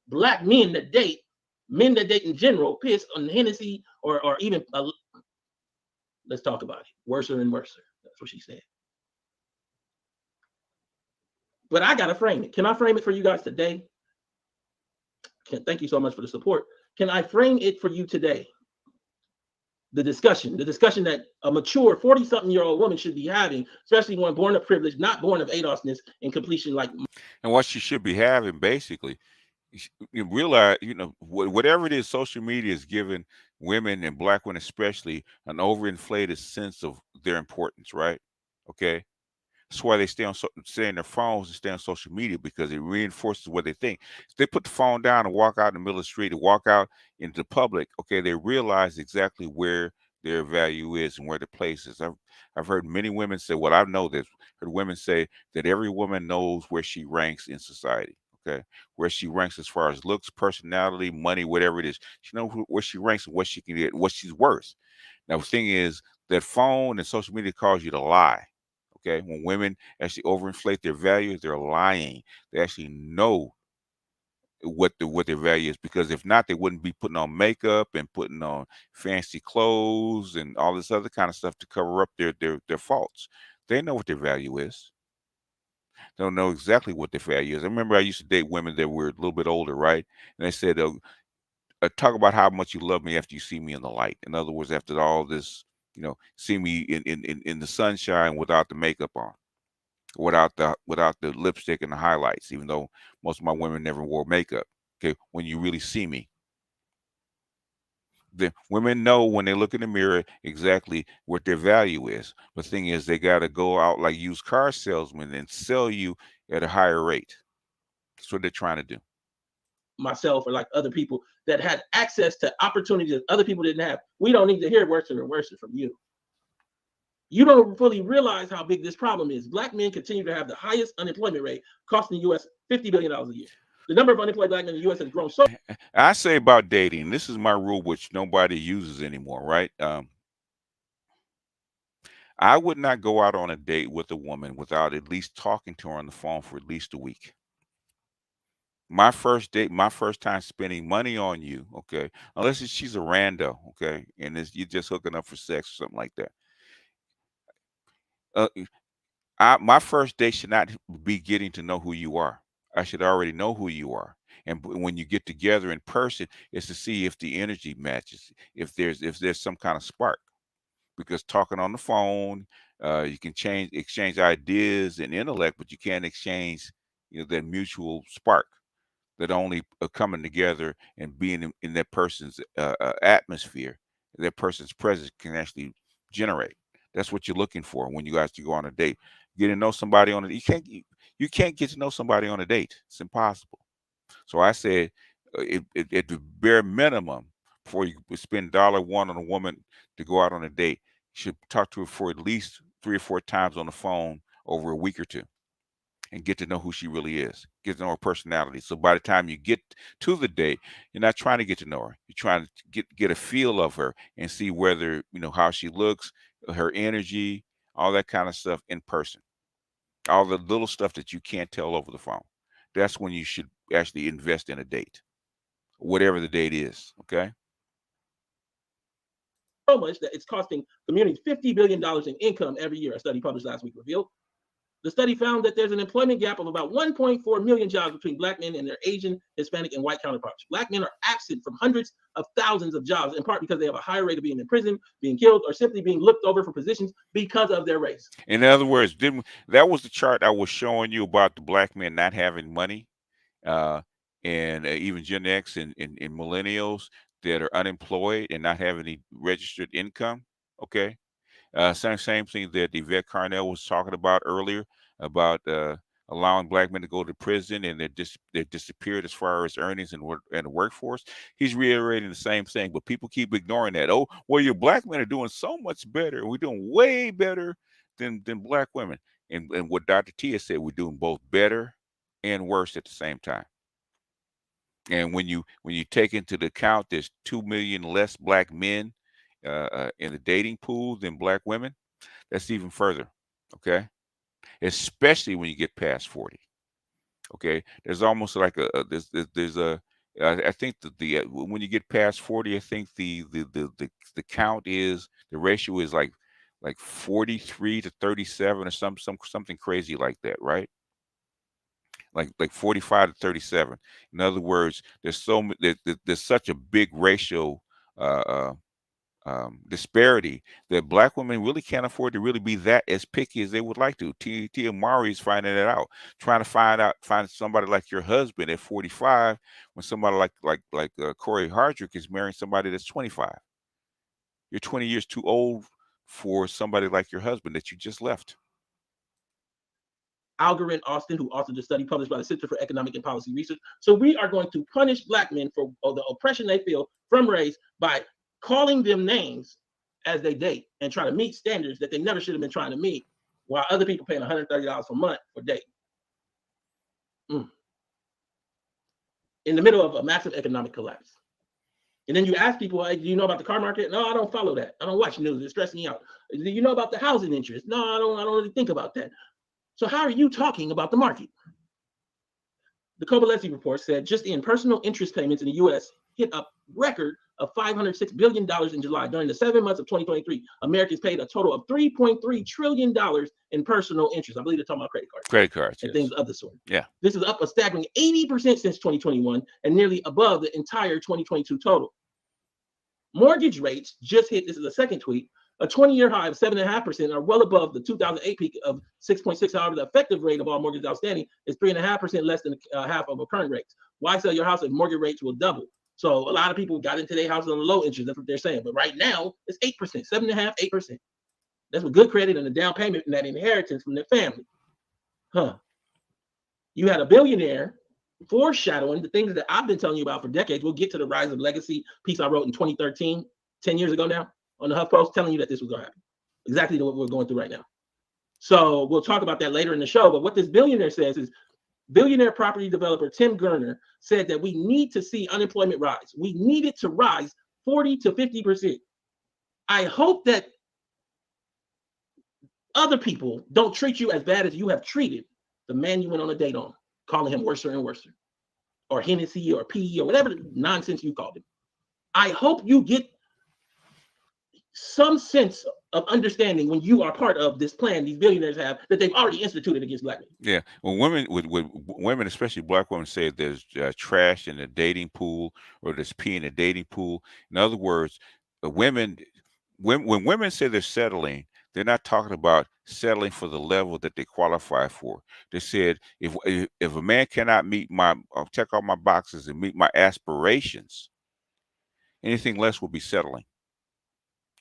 black men that date in general, piss on Hennessy or even, let's talk about it, worser and worser. That's what she said. But I got to frame it. Can I frame it for you guys today? Thank you so much for the support. Can I frame it for you today? The discussion that a mature 40-something-year-old woman should be having, especially one born of privilege, not born of ADOSness and completion like. And what she should be having, basically, you realize, whatever it is, social media is giving women and black women especially an overinflated sense of their importance, right? Okay. That's why they stay in their phones and stay on social media, because it reinforces what they think. If they put the phone down and walk out in the middle of the street and walk out into the public, okay, they realize exactly where their value is and where their place is. I've heard many women say, well, I know this. Heard women say that every woman knows where she ranks in society. Okay, where she ranks as far as looks, personality, money, whatever it is. She knows where she ranks and what she can get, what she's worth. Now the thing is that phone and social media cause you to lie. Okay, when women actually overinflate their values, they're lying. They actually know what their value is, because if not, they wouldn't be putting on makeup and putting on fancy clothes and all this other kind of stuff to cover up their faults. They know what their value is. They don't know exactly what their value is. I remember I used to date women that were a little bit older, right? And they said, talk about how much you love me after you see me in the light. In other words, after all this, see me in the sunshine without the makeup on, without the lipstick and the highlights, even though most of my women never wore makeup. Okay, when you really see me, the women know when they look in the mirror exactly what their value is. The thing is, they got to go out like used car salesmen and sell you at a higher rate. That's what they're trying to do. Myself or like other people that had access to opportunities that other people didn't have. We don't need to hear worse and worse from you. You don't fully realize how big this problem is. Black men continue to have the highest unemployment rate, costing the U.S. $50 billion a year. The number of unemployed black men in the U.S. has grown so. I say about dating, this is my rule, which nobody uses anymore, right? I would not go out on a date with a woman without at least talking to her on the phone for at least a week. My first date, my first time spending money on you, okay, unless she's a rando, okay, and you're just hooking up for sex or something like that. Uh, my first date should not be getting to know who you are. I should already know who you are. And when you get together in person, it's to see if the energy matches, if there's some kind of spark. Because talking on the phone, you can exchange ideas and intellect, but you can't exchange, that mutual spark that only coming together and being in that person's atmosphere, that person's presence can actually generate. That's what you're looking for when you guys to go on a date. Get to know somebody on a you can't get to know somebody on a date. It's impossible. So I said, at the bare minimum, before you spend $1 on a woman to go out on a date, you should talk to her for at least 3 or 4 times on the phone over a week or two, and get to know who she really is, get to know her personality. So by the time you get to the date, you're not trying to get to know her. You're trying to get a feel of her and see whether, how she looks, her energy, all that kind of stuff in person. All the little stuff that you can't tell over the phone. That's when you should actually invest in a date, whatever the date is. Okay. So much that it's costing communities $50 billion in income every year, a study published last week revealed. The study found that there's an employment gap of about 1.4 million jobs between black men and their Asian, Hispanic, and white counterparts. Black men are absent from hundreds of thousands of jobs, in part because they have a higher rate of being in prison, being killed, or simply being looked over for positions because of their race. In other words, that was the chart I was showing you about the black men not having money, uh, and even Gen X and millennials that are unemployed and not having any registered income. Okay. Same thing that Yvette Carnell was talking about earlier about allowing black men to go to prison, and they're disappeared as far as earnings and the workforce. He's reiterating the same thing, but people keep ignoring that. Oh, well, your black men are doing so much better. We're doing way better than black women. And what Dr. Tia said, we're doing both better and worse at the same time. And when you take into the account there's 2 million less black men in the dating pool than black women, that's even further. Okay, especially when you get past 40. Okay, there's almost like there's a I think that when you get past 40, I think the count is the ratio is like 43 to 37 or something crazy like that, right? Like 45 to 37. In other words, there's such a big racial uh, uh, disparity that black women really can't afford to really be that as picky as they would like to. Tia Mowry is finding it out, trying to find somebody like your husband at 45, when somebody like Corey Hardrick is marrying somebody that's 25. You're 20 years too old for somebody like your husband that you just left. Algarin Austin, who authored the study published by the Center for Economic and Policy Research. So we are going to punish black men for the oppression they feel from race by calling them names as they date and try to meet standards that they never should have been trying to meet, while other people paying $130 per month for dating. In the middle of a massive economic collapse. And then you ask people, hey, do you know about the car market? No, I don't follow that. I don't watch news. It stresses me out. Do you know about the housing interest? No, I don't really think about that. So how are you talking about the market? The Kovalevsky report said just in personal interest payments in the U.S. hit a record of $506 billion in July. During the 7 months of 2023, Americans paid a total of $3.3 trillion in personal interest. I believe they're talking about credit cards. Credit cards, and yes. things of the sort. Yeah. This is up a staggering 80% since 2021 and nearly above the entire 2022 total. Mortgage rates just hit, this is a second tweet, a 20-year high of 7.5% are well above the 2008 peak of 6.6. However, the effective rate of all mortgages outstanding is 3.5% less than half of our current rates. Why sell your house if mortgage rates will double? So a lot of people got into their houses on the low interest. That's what they're saying. But right now, it's 8%, 7.5%, 8%. That's with good credit and a down payment and that inheritance from their family. You had a billionaire foreshadowing the things that I've been telling you about for decades. We'll get to the rise of legacy piece I wrote in 2013, 10 years ago now, on the HuffPost, telling you that this was going to happen. Exactly what we're going through right now. So we'll talk about that later in the show. But what this billionaire says is, billionaire property developer Tim Gurner said that we need to see unemployment rise. We need it to rise 40 to 50%. I hope that other people don't treat you as bad as you have treated the man you went on a date on, calling him worser and worser, or Hennessy or P or whatever nonsense you called him. I hope you get some sense of understanding when you are part of this plan these billionaires have that they've already instituted against black men. Yeah, when women, especially black women, say there's trash in the dating pool or there's pee in the dating pool. In other words, when women say they're settling, they're not talking about settling for the level that they qualify for. They said if a man cannot meet check all my boxes and meet my aspirations, anything less will be settling.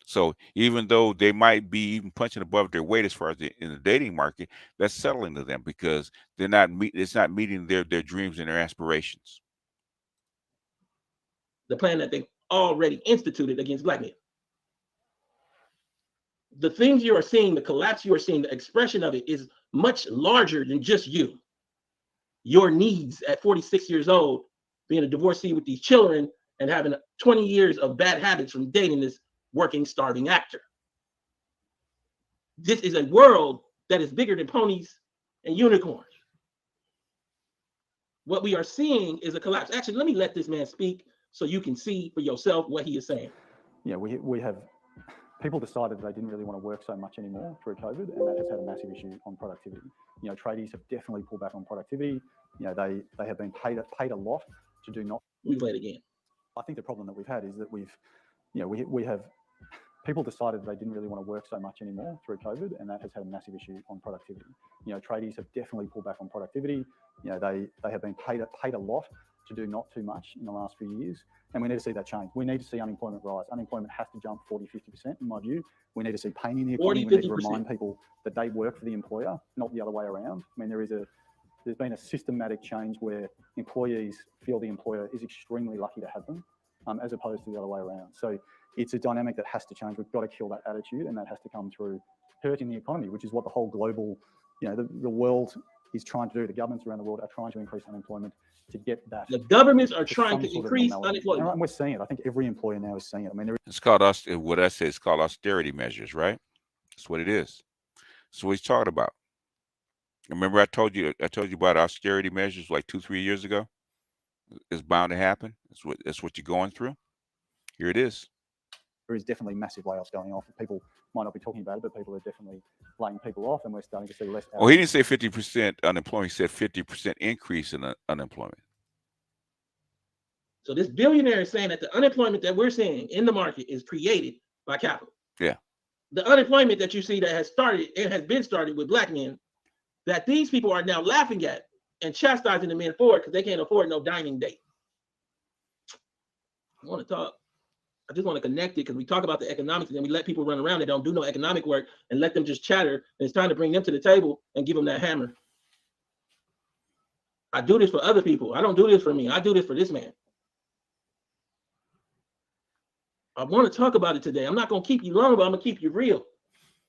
So even though they might be even punching above their weight as far as in the dating market, that's settling to them because it's not meeting their dreams and their aspirations. The plan that they've already instituted against black men. The things you are seeing, the collapse you are seeing, the expression of it is much larger than just you. Your needs at 46 years old, being a divorcee with these children and having 20 years of bad habits from dating this working, starving actor. This is a world that is bigger than ponies and unicorns. What we are seeing is a collapse. Actually, let me let this man speak so you can see for yourself what he is saying. Yeah, we have people decided they didn't really want to work so much anymore through COVID, and that has had a massive issue on productivity. You know, tradies have definitely pulled back on productivity. You know, they have been paid a lot to do not. We play it again. I think the problem that we've had is that we have people decided they didn't really want to work so much anymore through COVID, and that has had a massive issue on productivity. You know, tradies have definitely pulled back on productivity. You know, they have been paid a lot to do not too much in the last few years, and we need to see that change. We need to see unemployment rise. Unemployment has to jump 40, 50% in my view. We need to see pain in the economy. 40, we need to remind people that they work for the employer, not the other way around. I mean, there's been a systematic change where employees feel the employer is extremely lucky to have them, as opposed to the other way around. So it's a dynamic that has to change. We've got to kill that attitude, and that has to come through hurting the economy, which is what the whole global, you know, the world is trying to do. The governments around the world are trying to increase unemployment to get that. The governments are trying to increase unemployment. And we're seeing it. I think every employer now is seeing it. I mean, it's called what I say. It's called austerity measures, right? That's what it is. That's what he's talking about. Remember, I told you about austerity measures like 2-3 years ago. It's bound to happen. That's what you're going through. Here it is. There is definitely massive layoffs going off. People might not be talking about it, but people are definitely laying people off, and we're starting to see less. Well, he didn't say 50% unemployment. He said 50% increase in unemployment. So this billionaire is saying that the unemployment that we're seeing in the market is created by capital. Yeah. The unemployment that you see that has been started with black men, that these people are now laughing at and chastising the men for it because they can't afford no dining date. I just want to connect it because we talk about the economics and then we let people run around that don't do no economic work and let them just chatter. And it's time to bring them to the table and give them that hammer. I do this for other people. I don't do this for me. I do this for this man. I want to talk about it today. I'm not going to keep you long, but I'm going to keep you real.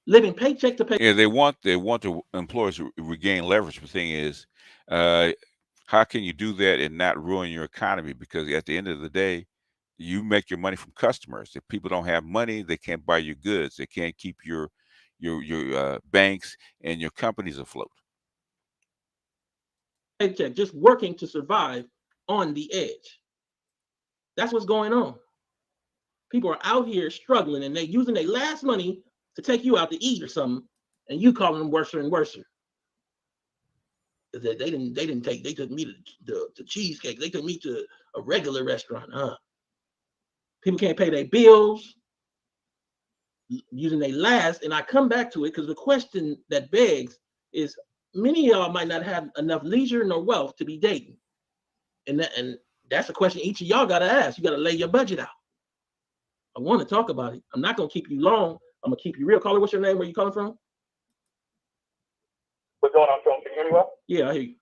Living paycheck to paycheck. Yeah, they want the employers to regain leverage. The thing is, uh, how can you do that and not ruin your economy? Because at the end of the day, you make your money from customers. If people don't have money, they can't buy your goods. They can't keep your banks and your companies afloat. Paycheck, just working to survive on the edge. That's what's going on. People are out here struggling and they using their last money to take you out to eat or something, and you calling them worser and worser. They took me to the cheesecake. They took me to a regular restaurant. People can't pay their bills using their last, and I come back to it because the question that begs is many of y'all might not have enough leisure nor wealth to be dating. And that's a question each of y'all gotta ask. You gotta lay your budget out. I want to talk about it. I'm not gonna keep you long. I'm gonna keep you real. Caller, what's your name? Where you calling from? What's going on, Phil? Can you hear me well? Yeah, I hear you.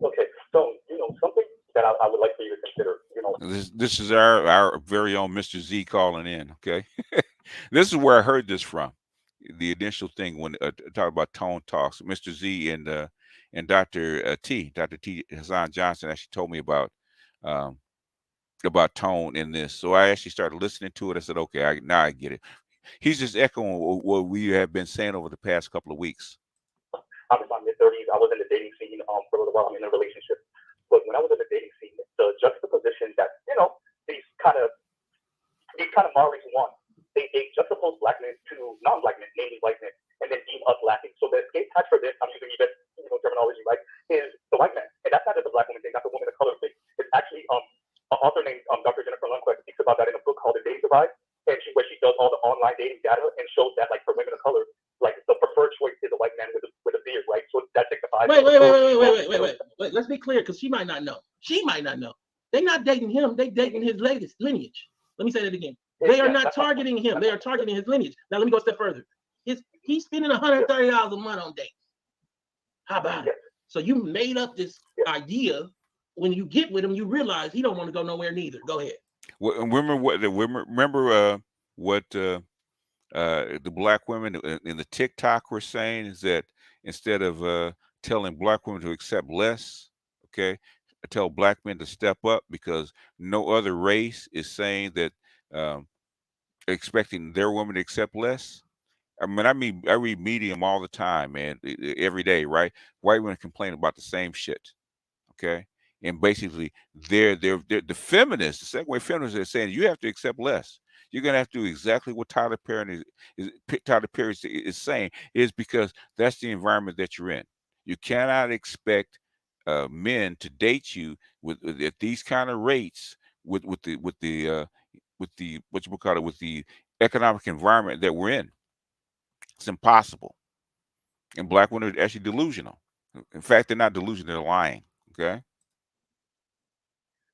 Okay, so something that I would like for you to consider. This is our very own Mr. Z calling in. Okay, this is where I heard this from. The initial thing when talk about tone talks, Mr. Z and Dr. T Hassan Johnson actually told me um, about tone in this. So I actually started listening to it. I said, okay, now I get it. He's just echoing what we have been saying over the past couple of weeks. I'm in my mid-30s. I was in the dating scene for a little while. I'm in a relationship. But when I was in the dating scene, the juxtaposition that, these kind of Mowrys want, they juxtapose black men to non-black men, namely white men, and then deem us lacking. So the escape hatch for this, I'm using even terminology, right, is the white man. And that's not just a black woman thing, that's a woman of color thing. It's actually an author named Dr. Jennifer Lundquist speaks about that in a book called The Dating Divide, and where she does all the online dating data and shows that, like, for women of color, like, the preferred choice is a white man with a beard, right? So that signifies. Wait. Let's be clear, because she might not know. They're not dating him. They dating his latest lineage. Let me say that again. They are not targeting him. They are targeting his lineage. Now let me go a step further. He's spending $130 a month on dates. How about it? So you made up this idea. When you get with him, you realize he don't want to go nowhere neither. Go ahead. Well, remember what the black women in the TikTok were saying is that instead of telling black women to accept less, okay, tell black men to step up because no other race is saying that expecting their women to accept less. I read Medium all the time, man, every day, right? White women complain about the same shit, okay? And basically, they're the feminists, the second wave feminists are saying you have to accept less. You're gonna have to do exactly what Tyler Perry is saying, is because that's the environment that you're in. You cannot expect men to date you at these kind of rates with the what you would call it with the economic environment that we're in. It's impossible. And black women are actually delusional. In fact, they're not delusional; they're lying. Okay.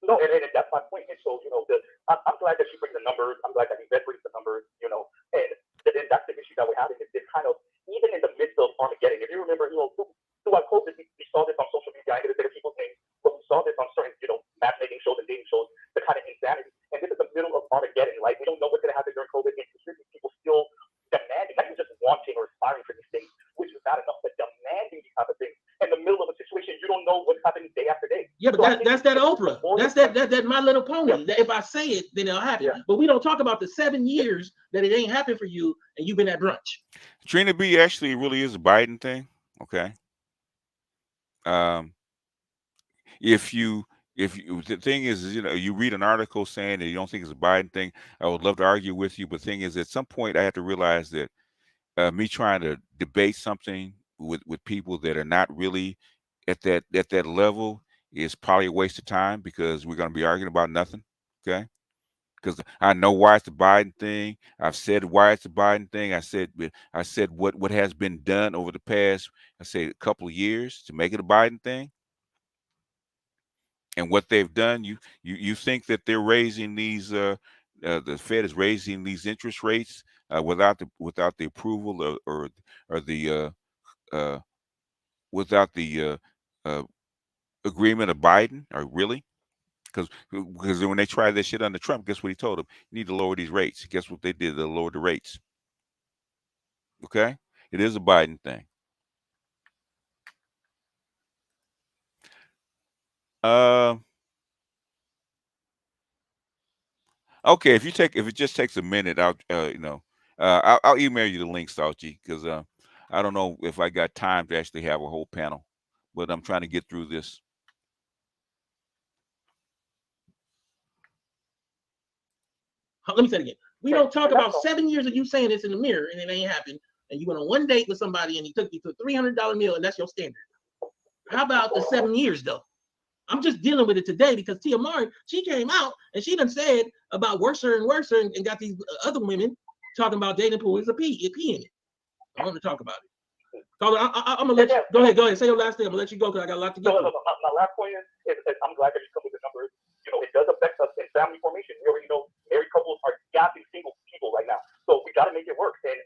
No, and that's my point. And so, I'm glad that she brings the numbers. I'm glad that Yvette brings the numbers, and then that's the issue that we're having. It's kind of, even in the midst of Armageddon, if you remember, throughout COVID, we saw this on social media. I didn't say the people's names, but we saw this on certain, matchmaking shows and dating shows, the kind of insanity. And this is the middle of Armageddon. Like, we don't know what's going to happen during COVID. And people still demanding, not even just wanting or aspiring for these things, which is not enough, but demanding these type of things. In the middle of a situation, you don't know what's happening day after day. Yeah, but that's that Oprah. That's that My Little Pony. Yeah. If I say it, then it'll happen. Yeah. But we don't talk about the 7 years that it ain't happened for you and you've been at brunch. Trina B actually really is a Biden thing. Okay. If you the thing is you read an article saying that you don't think it's a Biden thing, I would love to argue with you. But the thing is, at some point, I had to realize that me trying to debate something with people that are not really at that level is probably a waste of time because we're going to be arguing about nothing. Okay. Because I know why it's the Biden thing. I've said why it's the Biden thing. I said what has been done over the past, I say, a couple of years to make it a Biden thing. And what they've done, you think that they're raising these the Fed is raising these interest rates without the approval or the without the agreement of Biden, or really? Because when they tried that shit under Trump, guess what he told them? You need to lower these rates. Guess what they did? They lowered the rates. Okay, it is a Biden thing. Okay, if it just takes a minute, I'll email you the link, Salchi, because I don't know if I got time to actually have a whole panel, but I'm trying to get through this. Let me say it again. We don't talk about 7 years of you saying this in the mirror and it ain't happened. And you went on one date with somebody and he took you to a $300 meal and that's your standard. How about the 7 years though? I'm just dealing with it today because Tia Mowry, she came out and she done said about worser and worser and got these other women talking about dating pool is a pee in it. I want to talk about it. Caller, I'm gonna let you go ahead. Say your last thing. I'm gonna let you go because I got a lot to get. My last point is I'm glad that you come with the numbers. It does affect us in family formation. We already know married couples are gapping single people right now. So we got to make it work. And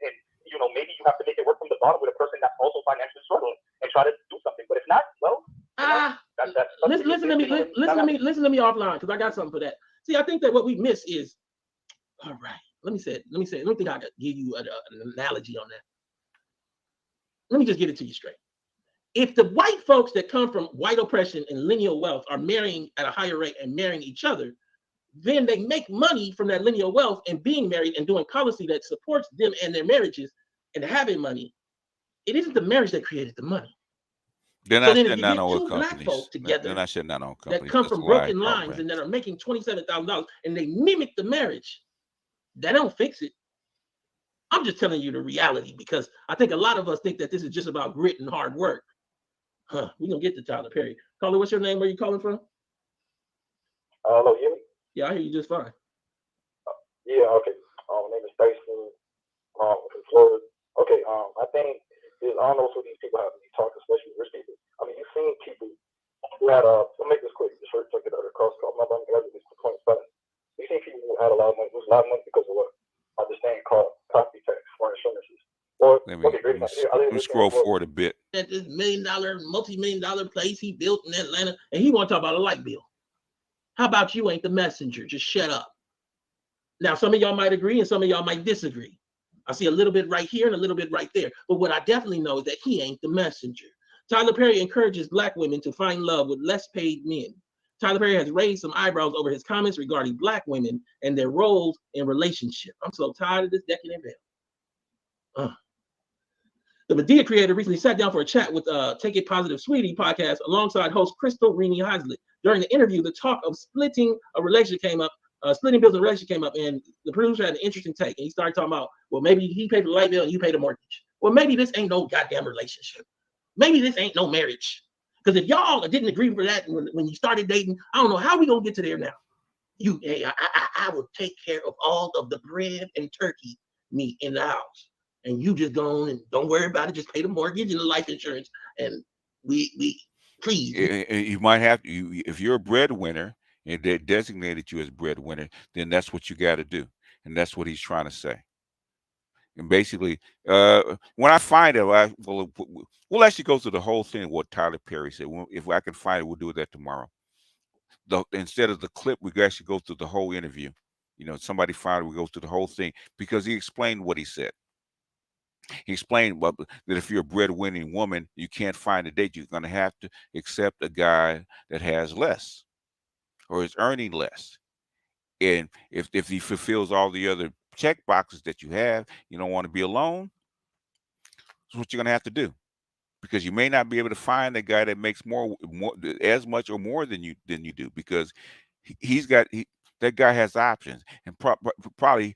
maybe you have to make it work from the bottom with a person that's also financially struggling and try to do something. But if not, well, listen to me offline because I got something for that. See, I think that what we miss is, all right. Let me say it. Let me think I could give you an analogy on that. Let me just get it to you straight. If the white folks that come from white oppression and lineal wealth are marrying at a higher rate and marrying each other, then they make money from that lineal wealth and being married and doing policy that supports them and their marriages and having money. It isn't the marriage that created the money. They're not shutting down on two black folks together They're not shutting down on companies that come from broken lines and that are making $27,000 and they mimic the marriage, that don't fix it. I'm just telling you the reality because I think a lot of us think that this is just about grit and hard work. We're going to get to Tyler Perry. Caller, what's your name? Where are you calling from? Hello, you hear me? Yeah, I hear you just fine. Yeah, okay. My name is Tyson from Florida. Okay, I think, I don't know what these people have to be talking, especially rich people. I mean, you've seen people who had, I'll make this quick, just to get out of the cross call. I'm not going to get this point, but you've seen people who had a lot of money, lose a lot of money because of what? This thing called property tax for insurances. Let me scroll forward a bit. At this multi-million-dollar place he built in Atlanta, and he want to talk about a light bill. How about you ain't the messenger? Just shut up. Now, some of y'all might agree and some of y'all might disagree. I see a little bit right here and a little bit right there. But what I definitely know is that he ain't the messenger. Tyler Perry encourages black women to find love with less paid men. Tyler Perry has raised some eyebrows over his comments regarding black women and their roles in relationships. I'm so tired of this decadent veil. The Medea creator recently sat down for a chat with Take It Positive Sweetie podcast alongside host Crystal Rini Heislett. During the interview, the talk of splitting a relationship came up, splitting bills in a relationship came up, and the producer had an interesting take. And he started talking about, well, maybe he paid the light bill and you pay the mortgage. Well, maybe this ain't no goddamn relationship. Maybe this ain't no marriage. Because if y'all didn't agree for that when you started dating, I don't know how we gonna get to there now. I will take care of all of the bread and turkey meat in the house. And you just go on and don't worry about it. Just pay the mortgage and the life insurance. And we please. You might have to, if you're a breadwinner and they designated you as breadwinner, then that's what you got to do. And that's what he's trying to say. And basically, when I find it, we'll actually go through the whole thing of what Tyler Perry said. If I can find it, we'll do that tomorrow. Instead of the clip, we can actually go through the whole interview. Somebody found it, we go through the whole thing because he explained what he said. He explained that if you're a breadwinning woman, you can't find a date. You're going to have to accept a guy that has less or is earning less. And if he fulfills all the other check boxes that you have, you don't want to be alone, that's what you're going to have to do. Because you may not be able to find a guy that makes more as much or more than you do, because that guy has options, and probably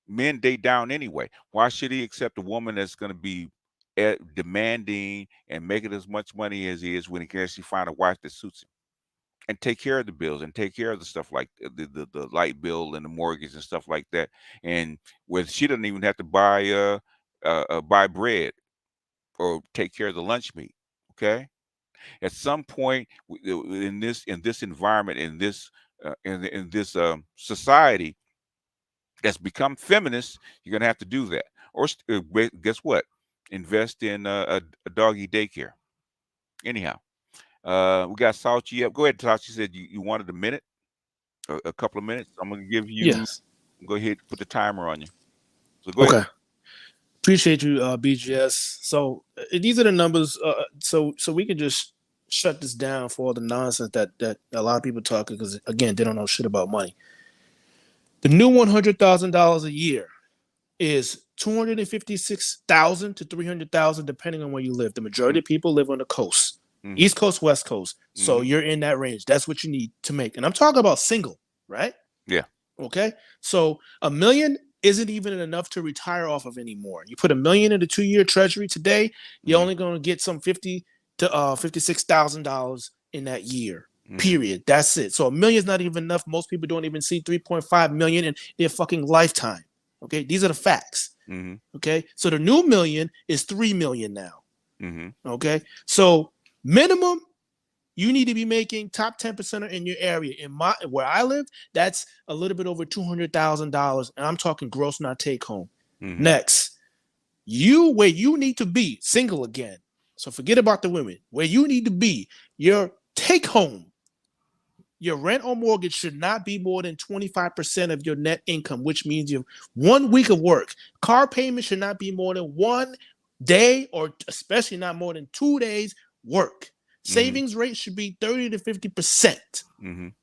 men date down anyway. Why should he accept a woman that's going to be demanding and making as much money as he is when he can actually find a wife that suits him and take care of the bills and take care of the stuff like the light bill and the mortgage and stuff like that, and where she doesn't even have to buy bread or take care of the lunch meat. Okay, at some point in this environment, in this society that's become feminist, you're gonna have to do that. Or guess what? Invest in a doggy daycare. Anyhow, We got Salchi up. Go ahead, Salchi. You said you wanted a minute, a couple of minutes. I'm gonna give you. Yes. Go ahead, put the timer on you. So go ahead. Okay. Appreciate you, BGS. So these are the numbers. So we can just shut this down for all the nonsense that a lot of people talking, because again they don't know shit about money. The new $100,000 a year is $256,000 to $300,000 depending on where you live. The majority of people live on the coast, East Coast, West Coast. So you're in that range. That's what you need to make. And I'm talking about single, right? Yeah. Okay. So $1 million isn't even enough to retire off of anymore. You put $1 million in a 2-year treasury today, you're only going to get some $50,000 to $56,000 in that year. Period. That's it. So $1 million is not even enough. Most people don't even see 3.5 million in their fucking lifetime. Okay, these are the facts. Okay, so the new million is 3 million now. Okay, so minimum you need to be making top 10% in your area. In where I live, that's a little bit over $200,000, and I'm talking gross, not take home. Next, where you need to be single again. So forget about the women. Where you need to be, your take home. Your rent or mortgage should not be more than 25% of your net income, which means you have 1 week of work. Car payment should not be more than 1 day, or especially not more than 2 days work. Savings rate should be 30 to 50%.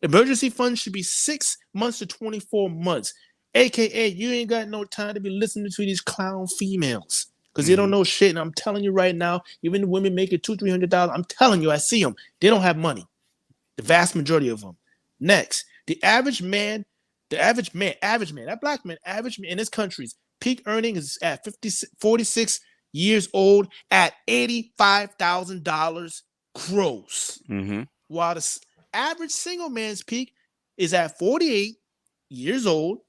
Emergency funds should be 6 months to 24 months. AKA, you ain't got no time to be listening to these clown females because they don't know shit. And I'm telling you right now, even the women making $200,000-300,000, I'm telling you, I see them. They don't have money. The vast majority of them. Next, the average man, that black man, average man in this country's peak earnings is at 46 years old at $85,000 gross. While the average single man's peak is at 48 years old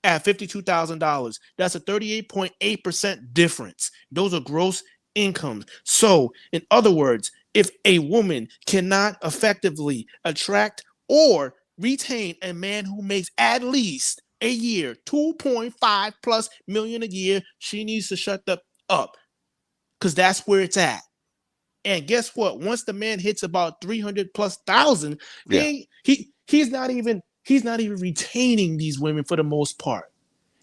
at $52,000. That's a 38.8% difference. Those are gross incomes. So, in other words, if a woman cannot effectively attract or retain a man who makes at least a year 2.5 plus million a year, she needs to shut up, because that's where it's at. And guess what? Once the man hits about 300 plus thousand, he's not even retaining these women for the most part.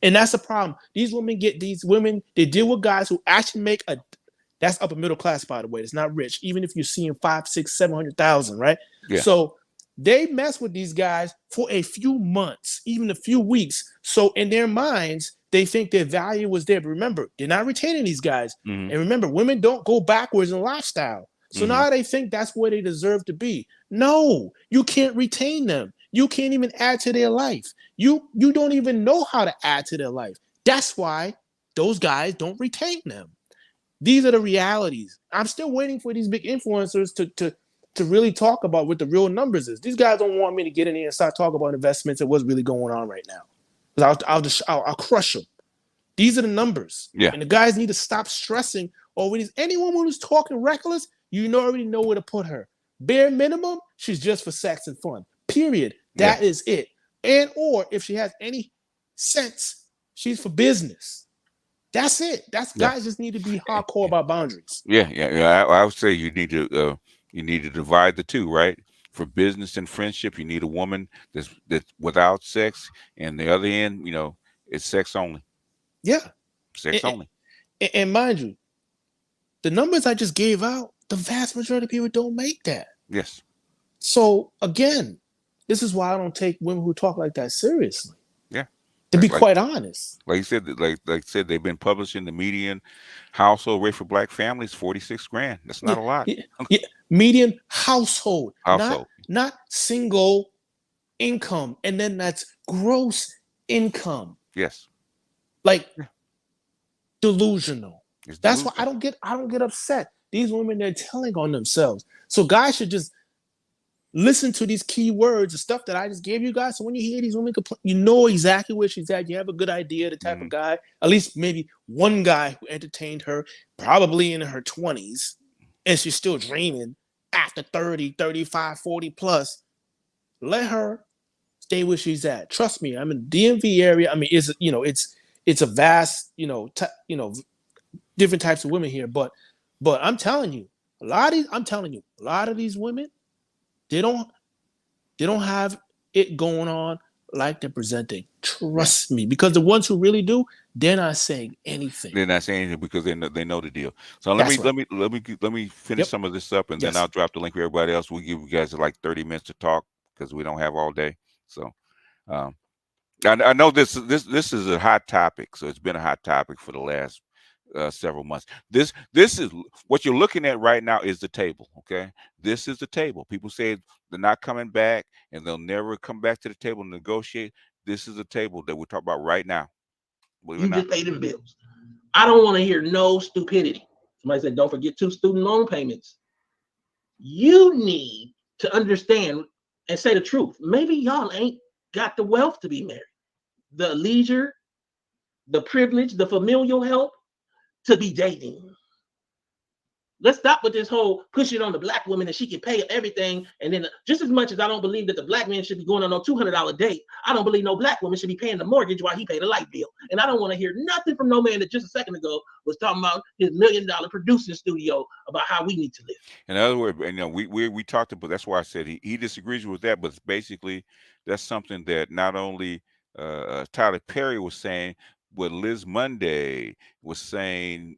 And that's the problem. These women, they deal with guys who actually make that's upper middle class, by the way. It's not rich. Even if you're seeing 5, 6, 700,000, right? Yeah. So they mess with these guys for a few months, even a few weeks. So in their minds, they think their value was there. But remember, they're not retaining these guys. And remember, women don't go backwards in lifestyle. So now they think that's where they deserve to be. No, you can't retain them. You can't even add to their life. You don't even know how to add to their life. That's why those guys don't retain them. These are the realities. I'm still waiting for these big influencers to really talk about what the real numbers is. These guys don't want me to get in here and start talking about investments and what's really going on right now. Because I'll crush them. These are the numbers. Yeah. And the guys need to stop stressing over these. Any woman who's talking reckless, you already know where to put her. Bare minimum, she's just for sex and fun. Period. That is it. And or if she has any sense, she's for business. That's it. Guys just need to be hardcore about boundaries. I would say you need to divide the two, right? For business and friendship, you need a woman that's without sex, and the other end, it's sex only. Yeah, sex only. And mind you, the numbers I just gave out, the vast majority of people don't make that. Yes. So again, this is why I don't take women who talk like that seriously. Yeah. To be quite honest. Like you said, like said, they've been publishing the median household rate for black families, 46 grand. That's not a lot. Median household. Not single income. And then that's gross income. Yes. Like delusional. That's why I don't get upset. These women, they're telling on themselves. So guys should just listen to these key words, the stuff that I just gave you guys. So when you hear these women complain, you know exactly where she's at. You have a good idea the type of guy, at least maybe one guy who entertained her, probably in her 20s, and she's still dreaming after 30, 35, 40 plus. Let her stay where she's at. Trust me, I'm in the DMV area. I mean, it's a vast, different types of women here, but I'm telling you, I'm telling you, a lot of these women, they don't have it going on like they're presenting. Trust me, because the ones who really do, they're not saying anything. They're not saying anything because they know the deal. So That's right. let me finish Yep. some of this up, and then Yes. I'll drop the link for everybody else. We'll give you guys like 30 minutes to talk because we don't have all day. So um, I know this is a hot topic. So it's been a hot topic for the last several months. This is what you're looking at right now is the table. Okay, this is the table. People say they're not coming back and they'll never come back to the table and negotiate. This is the table that we're talking about right now. You just pay them bills. I don't want to hear no stupidity. Somebody said, don't forget 2 student loan payments. You need to understand and say the truth. Maybe y'all ain't got the wealth to be married, the leisure, the privilege, the familial help to be dating. Let's stop with this whole push it on the black woman that she can pay everything. And then just as much as I don't believe that the black man should be going on a $200 date, I don't believe no black woman should be paying the mortgage while he paid the light bill. And I don't want to hear nothing from no man that just a second ago was talking about his $1 million producing studio about how we need to live. In other words, we talked about, that's why I said he disagrees with that, but basically that's something that not only Tyler Perry was saying, but Liz Monday was saying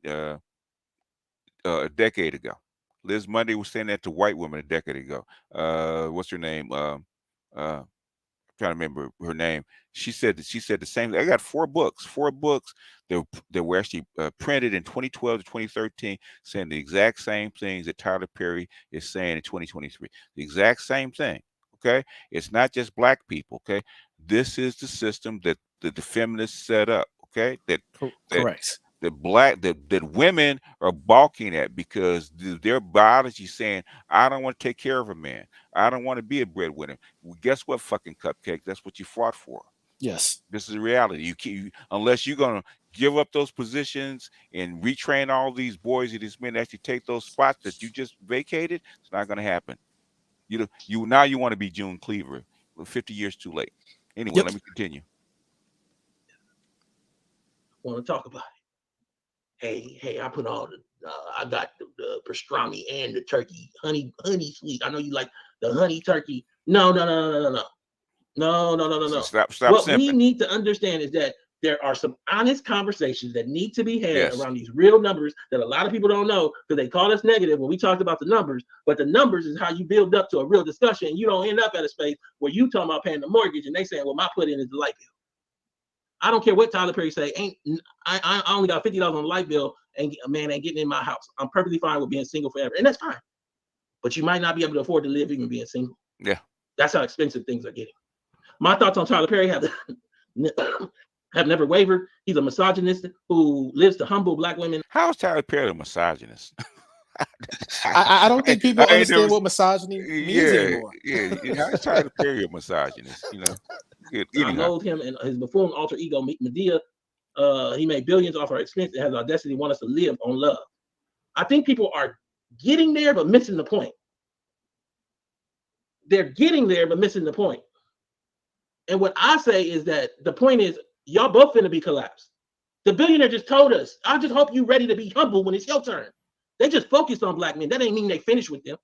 a decade ago. Liz Monday was saying that to white women a decade ago. What's her name? Trying to remember her name. She said the same thing. I got 4 books that were actually printed in 2012 to 2013, saying the exact same things that Tyler Perry is saying in 2023. The exact same thing. Okay, it's not just black people. Okay, this is the system that the feminists set up. Okay, that Correct. that women are balking at because their biology saying, I don't want to take care of a man. I don't want to be a breadwinner. Well, guess what, fucking cupcake? That's what you fought for. Yes. This is the reality. Unless you're gonna give up those positions and retrain all these boys and these men to actually take those spots that you just vacated, it's not gonna happen. You want to be June Cleaver. 50 years too late. Anyway, let me continue. Want to talk about it? Hey, I put all the I got the pastrami and the turkey, honey sweet. I know you like the honey turkey. No. Stop What simping. we need to understand is that there are some honest conversations that need to be had Yes. around these real numbers that a lot of people don't know because they call us negative when we talked about the numbers. But the numbers is how you build up to a real discussion. And you don't end up at a space where you talking about paying the mortgage and they saying, well, my put in is the light bill. I don't care what Tyler Perry say. I only got $50 on the light bill and a man ain't getting in my house. I'm perfectly fine with being single forever. And that's fine. But you might not be able to afford to live even being single. Yeah. That's how expensive things are getting. My thoughts on Tyler Perry have never wavered. He's a misogynist who lives to humble black women. How is Tyler Perry a misogynist? I don't think people understand what misogyny means anymore. Yeah. How is Tyler Perry a misogynist? I loathe him and his buffoon alter ego, Medea. He made billions off our expense and has the audacity to want us to live on love. I think people are getting there, but missing the point. They're getting there, but missing the point. And what I say is that the point is, y'all both finna be collapsed. The billionaire just told us, I just hope you're ready to be humble when it's your turn. They just focused on black men. That ain't mean they finished with them.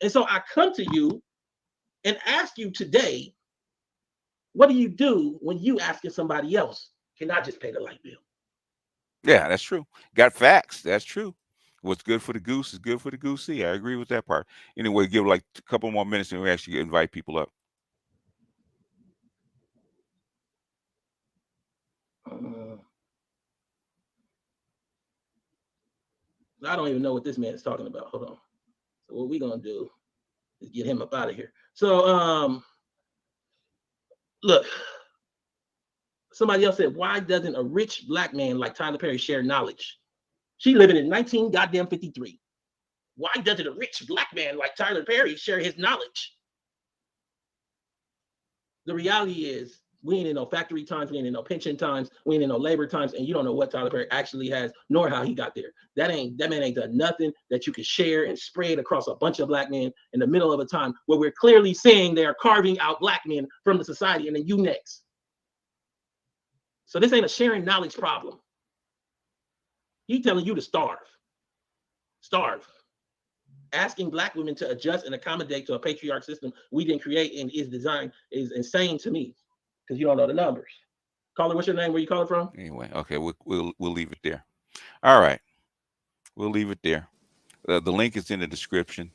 And so I come to you and ask you today, what do you do when you asking somebody else, can I just pay the light bill? Yeah, that's true. Got facts. That's true. What's good for the goose is good for the goosey. I agree with that part. Anyway, give like a couple more minutes and we actually invite people up. I don't even know what this man is talking about. Hold on. So what we're gonna do is get him up out of here. So look, somebody else said, why doesn't a rich black man like Tyler Perry share knowledge? She living in 1953. Why doesn't a rich black man like Tyler Perry share his knowledge? The reality is, we ain't in no factory times, we ain't in no pension times, we ain't in no labor times, and you don't know what Tyler Perry actually has, nor how he got there. That man ain't done nothing that you can share and spread across a bunch of black men in the middle of a time where we're clearly seeing they are carving out black men from the society, and then you next. So this ain't a sharing knowledge problem. He's telling you to starve. Starve. asking Black women to adjust and accommodate to a patriarch system we didn't create and is designed is insane to me because you don't know the numbers. Caller, what's your name? Where you calling from? Anyway, okay, we'll leave it there. All right, we'll leave it there. The link is in the description.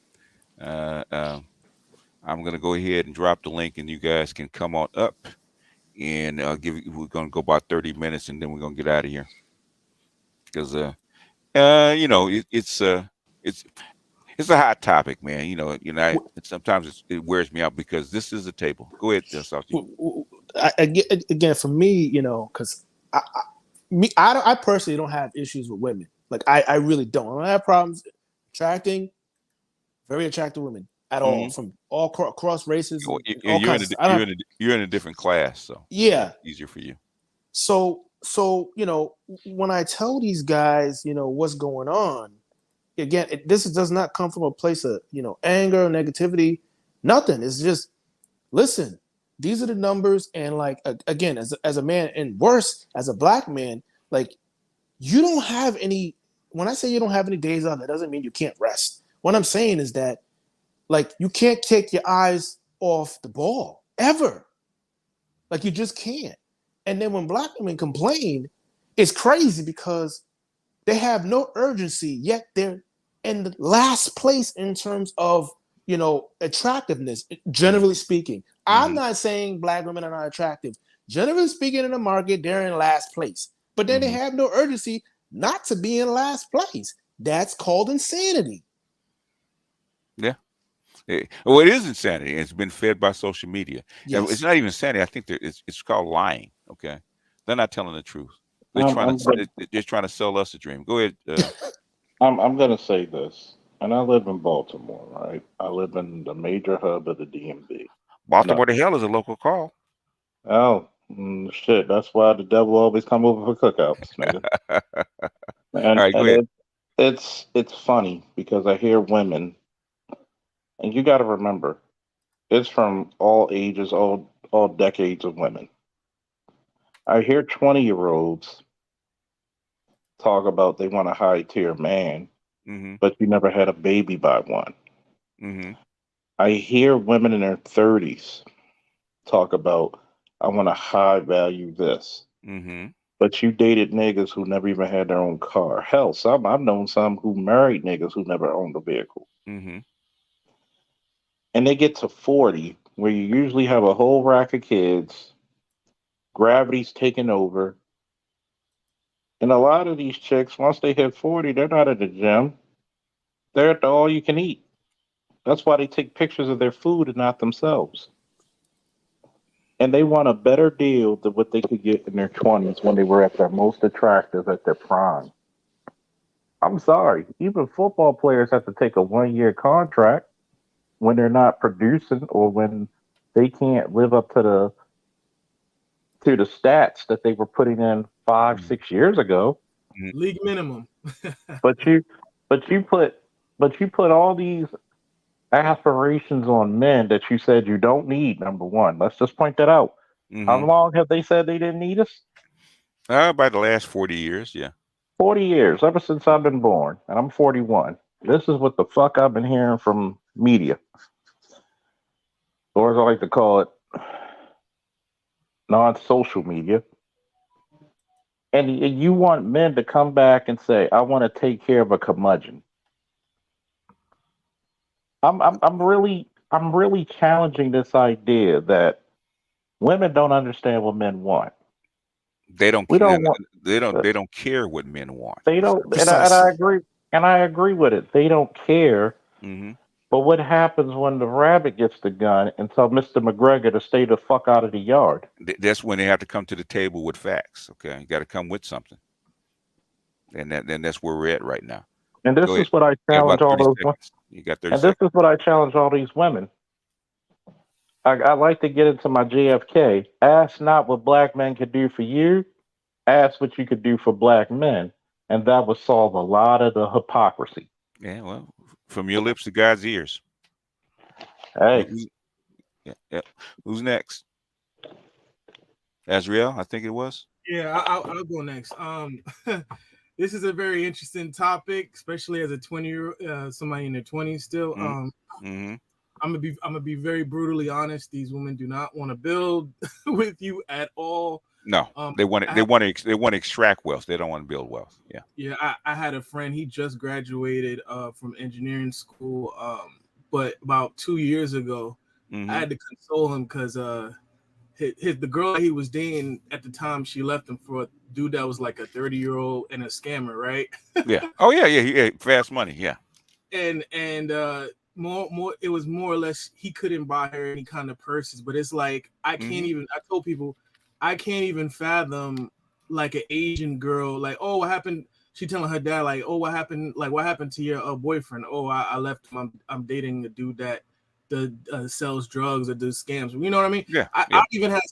I'm gonna go ahead and drop the link, and you guys can come on up and we're gonna go about 30 minutes, and then we're gonna get out of here because it's it's a hot topic, man. Sometimes it wears me out because this is a table. Go ahead, Salty. Again, for me, because I personally don't have issues with women. Like I really don't. I don't have problems attracting very attractive women at all, from all across races. Well, all kinds you're in a different class, so yeah, easier for you. So when I tell these guys, what's going on, again, this does not come from a place of anger, negativity, nothing. It's just listen. These are the numbers, and like again, as a man, and worse, as a Black man, like you don't have any. When I say you don't have any days off, that doesn't mean you can't rest. What I'm saying is that like you can't take your eyes off the ball ever. Like you just can't. And then when Black women complain, it's crazy because they have no urgency, yet they're in the last place in terms of attractiveness, generally speaking. I'm not saying Black women are not attractive. Generally speaking, in the market, they're in last place. But then they have no urgency not to be in last place. That's called insanity. Yeah. Well, it is insanity. It's been fed by social media. Yes. It's not even insanity. I think it's called lying. Okay, they're not telling the truth. They're trying to sell us a dream. Go ahead. I'm going to say this, and I live in Baltimore, right? I live in the major hub of the DMV. Baltimore to hell is a local call. Oh, shit! That's why the devil always come over for cookouts, nigga. All right, go ahead. It's funny because I hear women, and you got to remember, it's from all ages, all decades of women. I hear 20-year-olds talk about they want a high tier man, but you never had a baby by one. I hear women in their 30s talk about I want a high value this, but you dated niggas who never even had their own car. Hell, I've known some who married niggas who never owned a vehicle. And they get to 40, where you usually have a whole rack of kids, gravity's taking over. And a lot of these chicks, once they hit 40, they're not at the gym. They're at the all you can eat. That's why they take pictures of their food and not themselves. And they want a better deal than what they could get in their 20s when they were at their most attractive at their prime. I'm sorry, even football players have to take a 1-year contract when they're not producing or when they can't live up to the stats that they were putting in 5-6 years ago. League minimum. but you put all these aspirations on men that you said you don't need. Number one, let's just point that out. How long have they said they didn't need us? By the last 40 years, yeah. 40 years, ever since I've been born, and I'm 41. This is what the fuck I've been hearing from media, or as I like to call it, non-social media. And you want men to come back and say, "I want to take care of a curmudgeon." I'm really challenging this idea that women don't understand what men want. They don't. We don't want. They don't care what men want. They don't, and I agree. And I agree with it. They don't care. But what happens when the rabbit gets the gun and tell Mr. McGregor to stay the fuck out of the yard? That's when they have to come to the table with facts. Okay, you got to come with something, and then that's where we're at right now. And this is what I challenge all those. You got 30 and this is what I challenge all these women. I like to get into my JFK. Ask not what black men could do for you. Ask what you could do for black men, and that would solve a lot of the hypocrisy. Yeah, well, from your lips to God's ears. Hey. Yeah. Who's next? Azriel, I think it was. Yeah, I'll go next. this is a very interesting topic, especially as a 20-year somebody in their 20s still. Mm-hmm. I'm gonna be very brutally honest. These women do not want to build with you at all. No, they want it. They want to extract wealth. They don't want to build wealth. Yeah. Yeah, I had a friend. He just graduated from engineering school. But about 2 years ago, I Mm-hmm. had to console him because the girl he was dating at the time, she left him for a dude that was like a 30-year-old and a scammer, right? Yeah. Oh yeah, yeah. Fast money. Yeah. And more it was more or less he couldn't buy her any kind of purses, but it's like I can't Mm-hmm. even. I told people I can't even fathom like an Asian girl like, oh, what happened? She telling her dad like, oh, what happened? Like, what happened to your boyfriend? Oh, I left him. I'm dating a dude that sells drugs or does scams. You know what I mean? Yeah. I, Yeah. I even had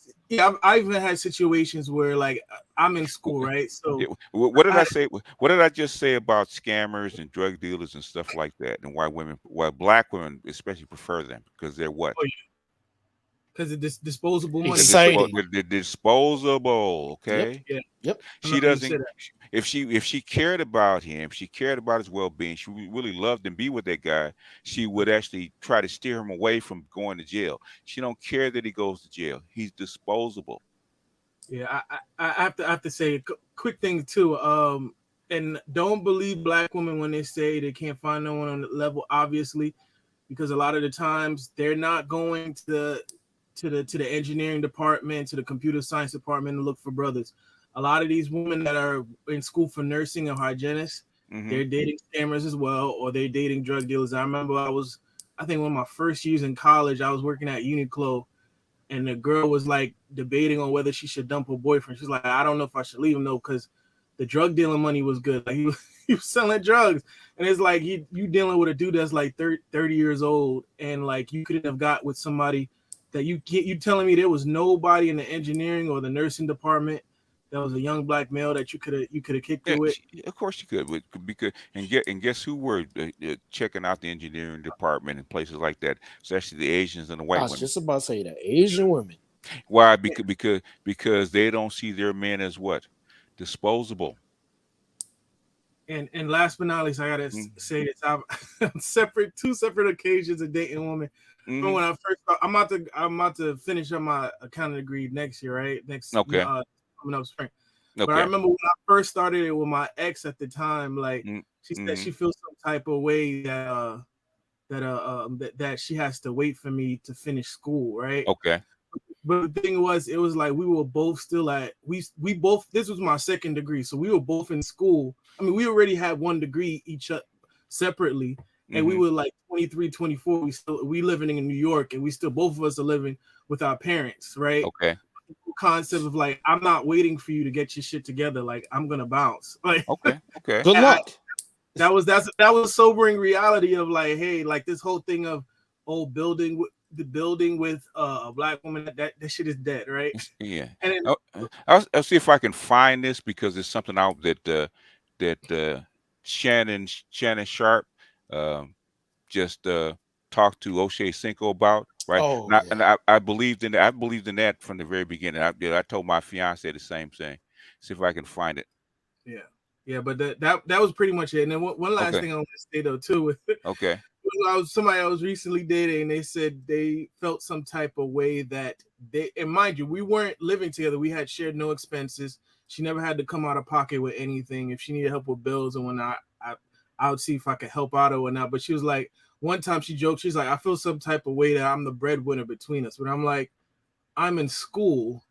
I even had situations where like I'm in school, right? So Yeah. What did I say? What did I just say about scammers and drug dealers and stuff like that? And why black women especially prefer them because they're what? because of this disposable money. Exciting. They're disposable. Yep. Okay. Yeah. Yep. I She remember you said doesn't. that. If she cared about him, she cared about his well-being. She really loved and be with that guy. She would actually try to steer him away from going to jail. She don't care that he goes to jail. He's disposable. Yeah, I have to say a quick thing too. And don't believe black women when they say they can't find no one on the level. Obviously, because a lot of the times they're not going to the engineering department, to the computer science department to look for brothers. A lot of these women that are in school for nursing or hygienists, Mm-hmm. they're dating scammers as well, or they're dating drug dealers. I remember I think one of my first years in college, I was working at Uniqlo, and the girl was like debating on whether she should dump her boyfriend. She's like, I don't know if I should leave him though, because the drug dealing money was good. Like he was selling drugs, and it's like you dealing with a dude that's like 30 years old, and like you couldn't have got with somebody that you telling me there was nobody in the engineering or the nursing department that was a young black male that you could have kicked Yeah, it with. of course you could, because and guess who were checking out the engineering department and places like that, especially the Asians and the I white was women. just about to say that Asian women. Why? Because they don't see their men as what? Disposable. And last but not least, I gotta say this: I've two separate occasions of dating women. Mm-hmm. When I first, I'm about to finish up my accounting degree next year, right? Okay. Coming up spring. Okay. But I remember when I first started it with my ex at the time, like she said Mm-hmm. she feels some type of way that she has to wait for me to finish school, right? Okay. But the thing was, it was like we were both still at we both. This was my second degree, so we were both in school. I mean, we already had one degree each separately, and we were like 23, 24. We living in New York, and we still both of us are living with our parents, right? Okay. The concept of like, I'm not waiting for you to get your shit together. Like, I'm gonna bounce. Like, Okay. Okay. Good luck. That was sobering reality of like, hey, like this whole thing of building with a black woman, that shit is dead, right? Yeah. And then, I'll see if I can find this because it's something out that Shannon Sharp just talked to O'Shea Cinco about, right? Oh, And I believed in that. I believed in that from the very beginning. I told my fiance the same thing. See if I can find it. Yeah, but that was pretty much it. And then one last Okay. thing I want to say though too. Okay. Somebody I was recently dating, and they said they felt some type of way that and mind you, we weren't living together. We had shared no expenses. She never had to come out of pocket with anything. If she needed help with bills and whatnot, I would see if I could help out or whatnot. But she was like, one time she joked, she's like, I feel some type of way that I'm the breadwinner between us. But I'm like, I'm in school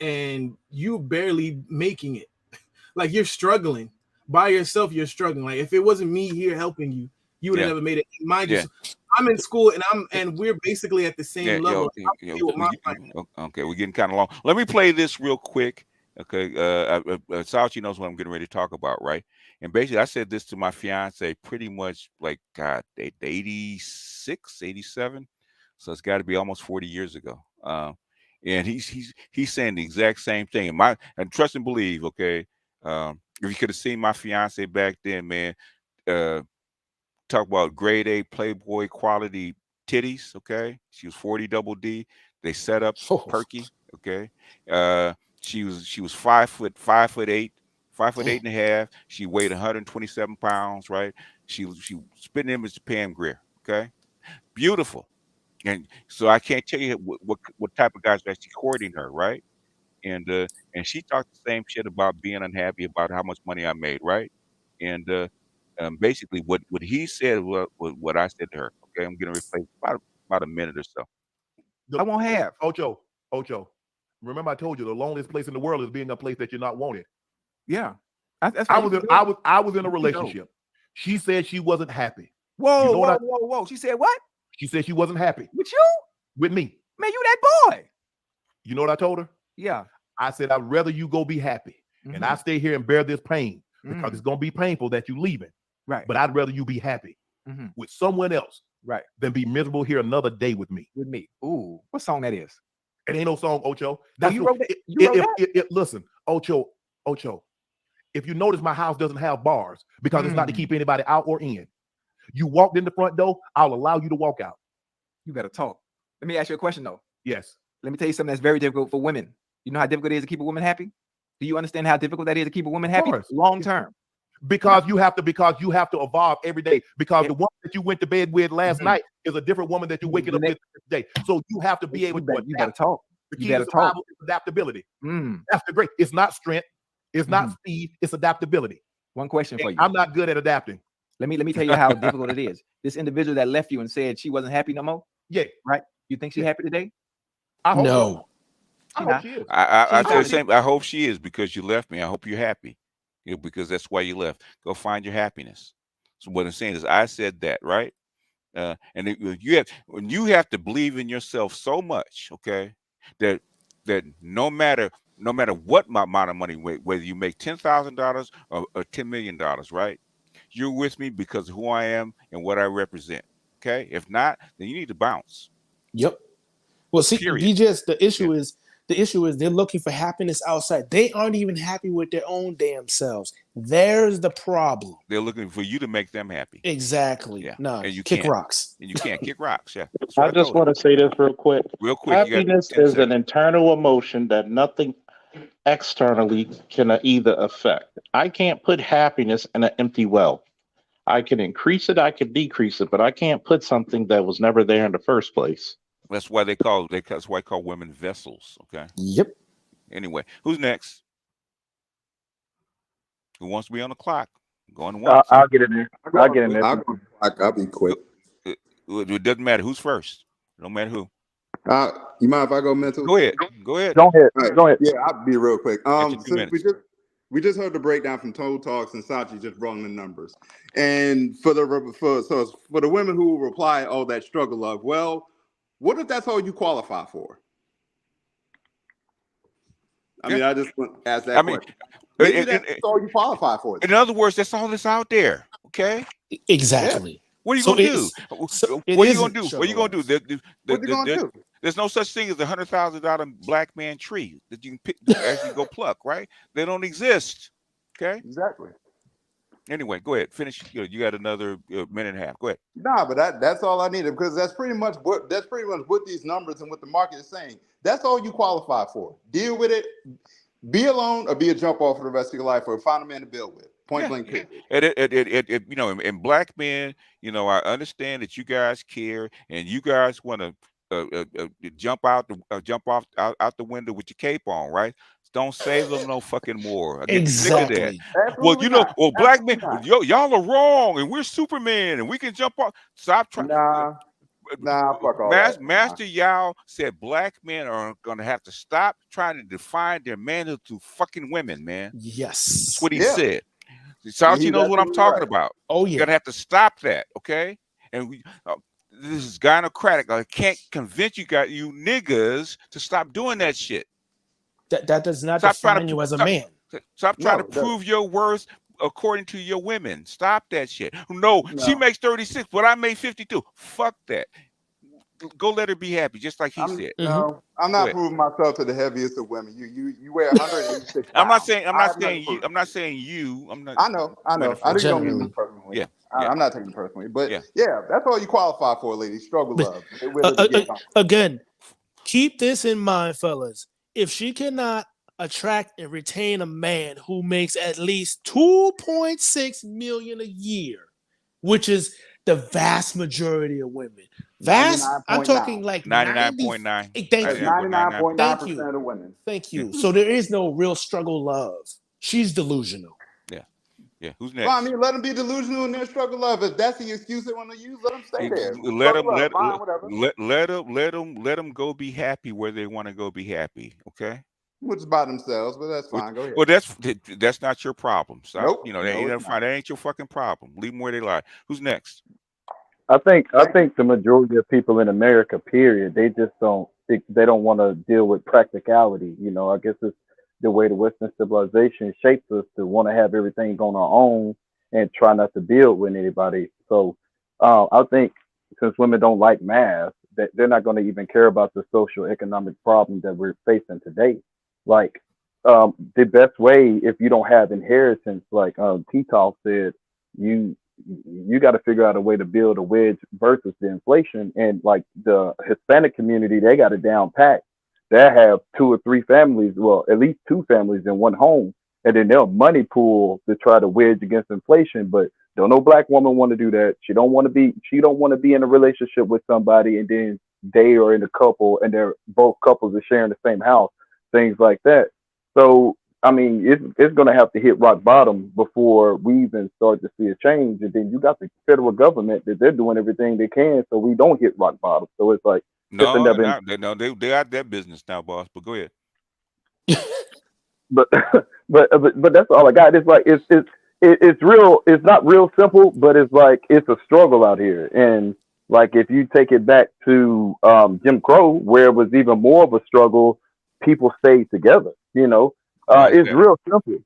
and you barely making it. Like you're struggling by yourself. You're struggling. Like if it wasn't me here helping you, you would have never made it. Mind you, I'm in school and we're basically at the same level. Okay, we're getting kind of long. Let me play this real quick. Okay, Sauchi knows what I'm getting ready to talk about, right? And basically, I said this to my fiance pretty much like, God, 86, 87. So it's got to be almost 40 years ago. And he's saying the exact same thing. And trust and believe, okay. If you could have seen my fiance back then, man, talk about grade A Playboy quality titties. Okay, she was 40 double D. They set up perky. Okay, she was 5'8", 5'8.5". She weighed 127 pounds, right? She spitting image to Pam Grier. Okay, beautiful. And so I can't tell you what type of guys are actually courting her, right? And she talked the same shit about being unhappy about how much money I made, right? And basically what he said was what I said to her. Okay, I'm gonna replay about a minute or so. I won't have Ocho. Remember, I told you the loneliest place in the world is being a place that you're not wanted. Yeah, I was in a relationship. She said she wasn't happy. Whoa, whoa. She said what? She said she wasn't happy With you? with me. Man, you that boy. You know what I told her? Yeah. I said, I'd rather you go be happy and I stay here and bear this pain because it's going to be painful that you leaving. Right. But I'd rather you be happy with someone else than be miserable here another day with me. With me. Ooh, what song that is? It ain't no song, Ocho. That's you wrote that? Listen, Ocho, if you notice, my house doesn't have bars because it's not to keep anybody out or in. You walked in the front door, I'll allow you to walk out. You better talk. Let me ask you a question, though. Yes. Let me tell you something that's very difficult for women. You know how difficult it is to keep a woman happy? Do you understand how difficult that is to keep a woman happy long term? Because you have to evolve every day. Because the woman that you went to bed with last night is a different woman that you're waking up with today. So you have to be able to adapt. You better talk. The key to survival is adaptability. That's the great. It's not strength. It's not speed. It's adaptability. One question for you. I'm not good at adapting. Let me tell you how difficult it is. This individual that left you and said she wasn't happy no more. Yeah. Right. You think she's happy today? I hope no. So. I hope she is. I say the same. I hope she is because you left me. I hope you're happy. Because that's why you left. Go find your happiness. So what I'm saying is, I said that, right? And you have to believe in yourself so much, okay, that no matter what amount of money, whether you make $10,000 or $10 million, right? You're with me because of who I am and what I represent. Okay. If not, then you need to bounce. Yep. Well, see, Period. BJS, the issue is they're looking for happiness outside. They aren't even happy with their own damn selves. There's the problem. They're looking for you to make them happy. Exactly. Yeah. No, and you kick can't. rocks. And you can't kick rocks. Yeah. I just want to say this real quick. Real quick. Happiness is an internal emotion that nothing externally can either affect. I can't put happiness in an empty well. I can increase it, I can decrease it, but I can't put something that was never there in the first place. That's why they call women vessels. Okay. Yep. Anyway, who's next? Who wants to be on the clock? Going once. I'll get in there. I'll be quick. It doesn't matter who's first. No matter who. You mind if I go mental? Go ahead. Go ahead. Right. Go ahead. Yeah, I'll be real quick. We just heard the breakdown from Toad Talks, and Sachi just brought in the numbers. And for the women who will reply, "Oh, that struggle of," well, what if that's all you qualify for? I mean, I just want to ask that question. Maybe that's all you qualify for. In other words, that's all that's out there. Okay. Exactly. Yeah. What are you gonna do? What are you gonna do? What are you gonna do? What are you gonna do? There's no such thing as a $100,000 black man tree that you can pick as you go pluck, right? They don't exist. Okay. Exactly. Anyway, go ahead. Finish. You got another minute and a half. Go ahead. Nah, but that's all I needed, because that's pretty much what these numbers and what the market is saying. That's all you qualify for. Deal with it. Be alone or be a jump off for the rest of your life, or find a man to build with. Point blank. And black men, I understand that you guys care and you guys want to jump out the window with your cape on, right? Don't save them no fucking more. I get sick of that. Well, black men, y'all are wrong, and we're Superman, and we can jump off. Stop trying. Nah, fuck all that. Master Yao said black men are gonna have to stop trying to define their manhood through fucking women, man. Yes, that's what he said. Sachi knows what I'm talking about. Oh yeah, you're gonna have to stop that, okay? And this is gynocratic. I can't convince you niggas to stop doing that shit. That does not define you as a man. Stop trying to prove your worth according to your women. Stop that shit. No, she makes 36, but I made 52. Fuck that. Go let her be happy, just like he said. No, I'm not proving myself to the heaviest of women. You weigh 186 I'm not saying you. I'm not saying you. I'm not. I know. I didn't don't mean this personally. Yeah. I'm not taking it personally, but yeah, that's all you qualify for, ladies. Struggle love. Again, keep this in mind, fellas. If she cannot attract and retain a man who makes at least $2.6 million a year, which is the vast majority of women. Vast, I'm talking like 99.9. Thank you. 99.9% of the women. Thank you. So there is no real struggle love. She's delusional. Yeah. Who's next? Well, I mean, let them be delusional in their struggle love. If that's the excuse they want to use, let them stay there. Let them go be happy where they want to go be happy. Okay. Which is by themselves, but that's fine. Go ahead. Well, that's not your problem. So, nope. That ain't your fucking problem. Leave them where they lie. Who's next? I think the majority of people in America, period, they just don't want to deal with practicality. I guess it's the way the Western civilization shapes us to want to have everything on our own and try not to build with anybody. So I think since women don't like math, that they're not going to even care about the social economic problem that we're facing today. Like the best way, if you don't have inheritance, like T-Talk said, you got to figure out a way to build a wedge versus the inflation. And like the Hispanic community, they got it down pat. They have 2 or 3 families, well, at least 2 families in one home, and then they'll money pool to try to wedge against inflation. But don't no black woman want to do that. She don't want to be in a relationship with somebody and then they are in a couple and they're both couples are sharing the same house, things like that. So I mean, it's going to have to hit rock bottom before we even start to see a change. And then you got the federal government that they're doing everything they can so we don't hit rock bottom. So it's like, they got that business now, boss. But go ahead. but that's all I got. It's like it's real. It's not real simple, but it's like it's a struggle out here. And like if you take it back to Jim Crow, where it was even more of a struggle, people stayed together. It's real simple.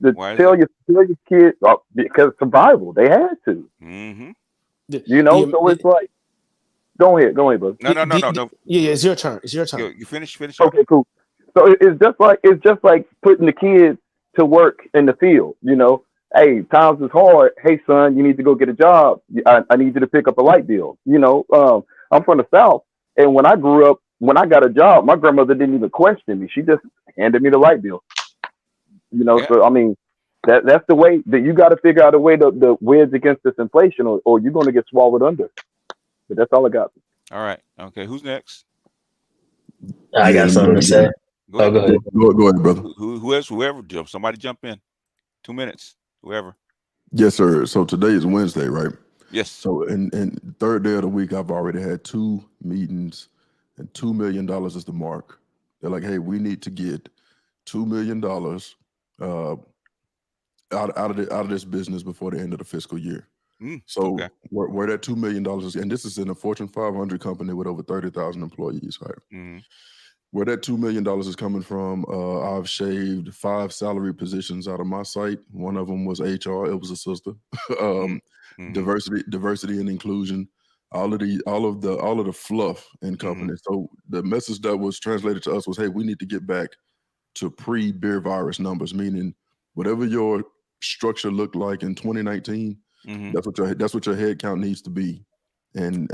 Tell your kids because survival. They had to. Mm-hmm. So it's like, go ahead, bro. No. Yeah, it's your turn. You finish. Okay, cool. So it's just like putting the kids to work in the field. Hey, times is hard. Hey, son, you need to go get a job. I need you to pick up a light bill. I'm from the South, and when I grew up, when I got a job, my grandmother didn't even question me. She just handed me the light bill. So I mean, that's the way that you got to figure out a way to wedge against this inflation, or you're going to get swallowed under. But that's all I got. All right. Okay. Who's next? I got something to say. Go ahead. Go ahead, brother. Whoever somebody jump in. 2 minutes. Whoever. Yes, sir. So today is Wednesday, right? Yes. So in third day of the week, I've already had 2 meetings, and $2 million is the mark. They're like, hey, we need to get $2 million out of this business before the end of the fiscal year. So where that $2 million is, and this is in a Fortune 500 company with over 30,000 employees, right? Mm-hmm. Where that $2 million is coming from, I've shaved 5 salary positions out of my site. One of them was HR. It was a sister. Diversity and inclusion. All of the fluff in companies. So the message that was translated to us was, hey, we need to get back to pre-beer virus numbers, meaning whatever your structure looked like in 2019, that's what your head count needs to be. And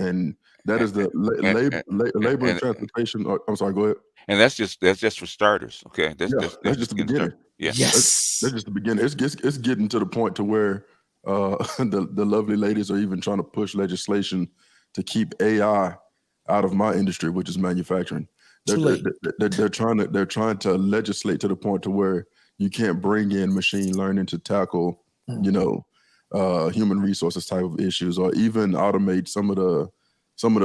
that is the labor and transportation. I'm sorry, go ahead. And that's just for starters. Okay. That's just the beginning. Yeah. Yes. That's just the beginning. It's getting to the point to where the lovely ladies are even trying to push legislation to keep AI out of my industry, which is manufacturing. They're trying to legislate to the point to where you can't bring in machine learning to tackle, human resources type of issues, or even automate some of the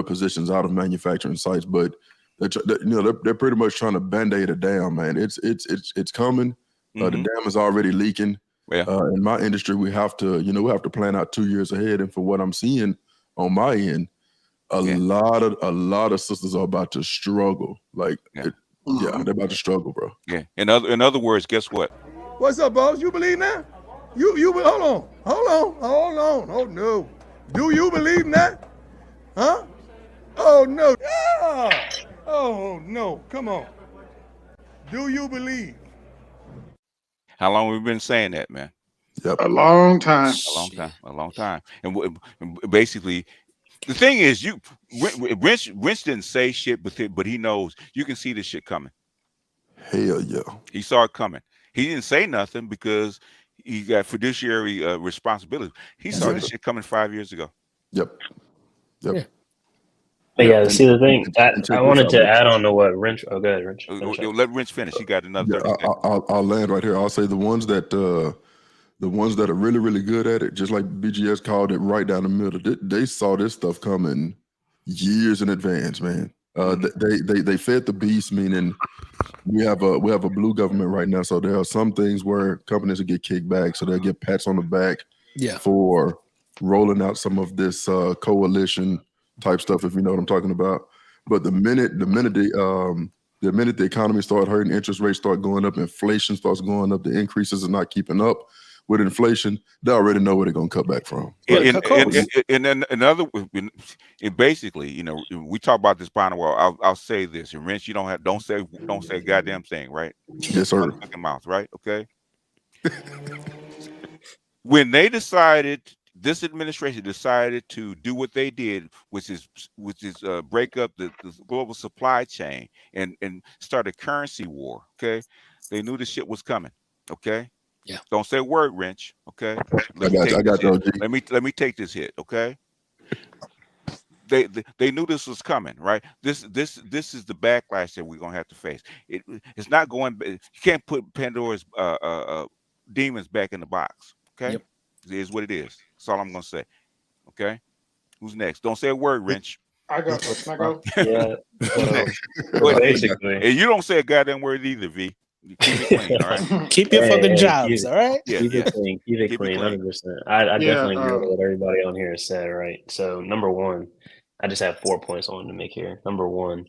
positions out of manufacturing sites. But they're pretty much trying to band-aid it down, man. It's coming. The dam is already leaking. Yeah. In my industry, we have to plan out 2 years ahead. And for what I'm seeing on my end, a lot of sisters are about to struggle. Like, they're about to struggle, bro. Yeah. In other words, guess what? What's up, boss? You believe that? You hold on. Oh no. Do you believe in that? Huh? Oh no. Yeah. Oh no. Come on. Do you believe? How long have we been saying that, man? Yep. A long time. A long time. And basically, the thing is, Rich didn't say shit, but he knows. You can see this shit coming. Hell yeah. He saw it coming. He didn't say nothing because he got fiduciary responsibility. He saw this shit coming 5 years ago. Yep. Yeah. But yeah, see the thing, I wanted to add on to what Wrench. Oh, go ahead, Wrench. Let Wrench finish. He got another 30 seconds. I'll land right here. I'll say the ones that are really, really good at it, just like BGS called it, right down the middle. They saw this stuff coming years in advance, man. They fed the beast, meaning we have a blue government right now. So there are some things where companies will get kicked back, so they'll get pats on the back for rolling out some of this coalition type stuff, if you know what I'm talking about. But the minute the economy start hurting, interest rates start going up, inflation starts going up, the increases are not keeping up with inflation, they already know where they're going to cut back from. And then another, basically, you know, we talk about this bond wall. I'll say this, and Wrench, you don't say a goddamn thing, right? Yes, sir. Fucking mouth, right? Okay. When they decided, this administration decided to do what they did, which is break up the global supply chain and start a currency war. Okay, they knew the shit was coming. Okay. Yeah. Don't say a word, Wrench. Okay. I got you. Let me take this hit. Okay. They knew this was coming, right? This is the backlash that we're gonna have to face. It's not going. You can't put Pandora's demons back in the box. Okay. Yep. It is what it is. That's all I'm gonna say. Okay. Who's next? Don't say a word, Wrench. I go. Can I go? Yeah. Basically. And you don't say a goddamn word either, V. Keep it clean, all right? Keep your fucking jobs, all right? Keep it clean. Keep it clean, 100%. I definitely agree with what everybody on here has said, right? So, number one, I just have 4 points I wanted to make here. Number one,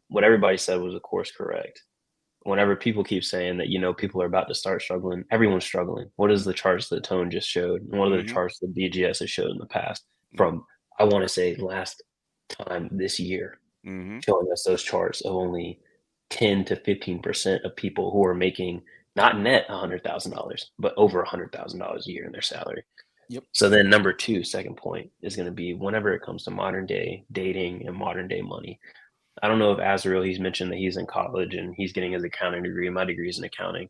what everybody said was, of course, correct. Whenever people keep saying that, you know, people are about to start struggling, everyone's struggling. What is the charts that Tone just showed? And what are the charts that BGS has showed in the past from, I want to say, last time this year, showing us those charts of only 10 to 15% of people who are making not net $100,000, but over $100,000 a year in their salary. Yep. So then number two, second point is going to be whenever it comes to modern day dating and modern day money. I don't know if Azrael, he's mentioned that he's in college and he's getting his accounting degree. My degree is in accounting.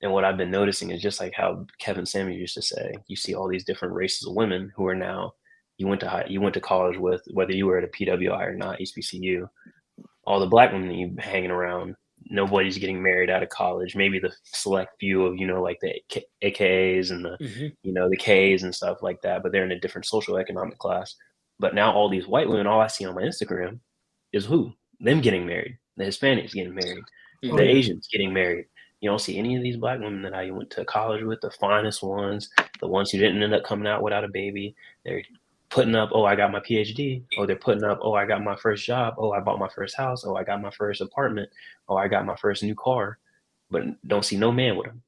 And what I've been noticing is just like how Kevin Samuels used to say, you see all these different races of women who are now, you went to college with, whether you were at a PWI or not, HBCU, all the black women you hanging around, nobody's getting married out of college. Maybe the select few of, you know, like the AKAs and the, you know, the Ks and stuff like that, but they're in a different social economic class. But now all these white women, all I see on my Instagram is them getting married, the Hispanics getting married, the Asians getting married. You don't see any of these black women that I went to college with, the finest ones, the ones who didn't end up coming out without a baby. They're putting up, oh, I got my PhD. Oh, they're putting up, oh, I got my first job. Oh, I bought my first house. Oh, I got my first apartment. Oh, I got my first new car. But don't see no man with them.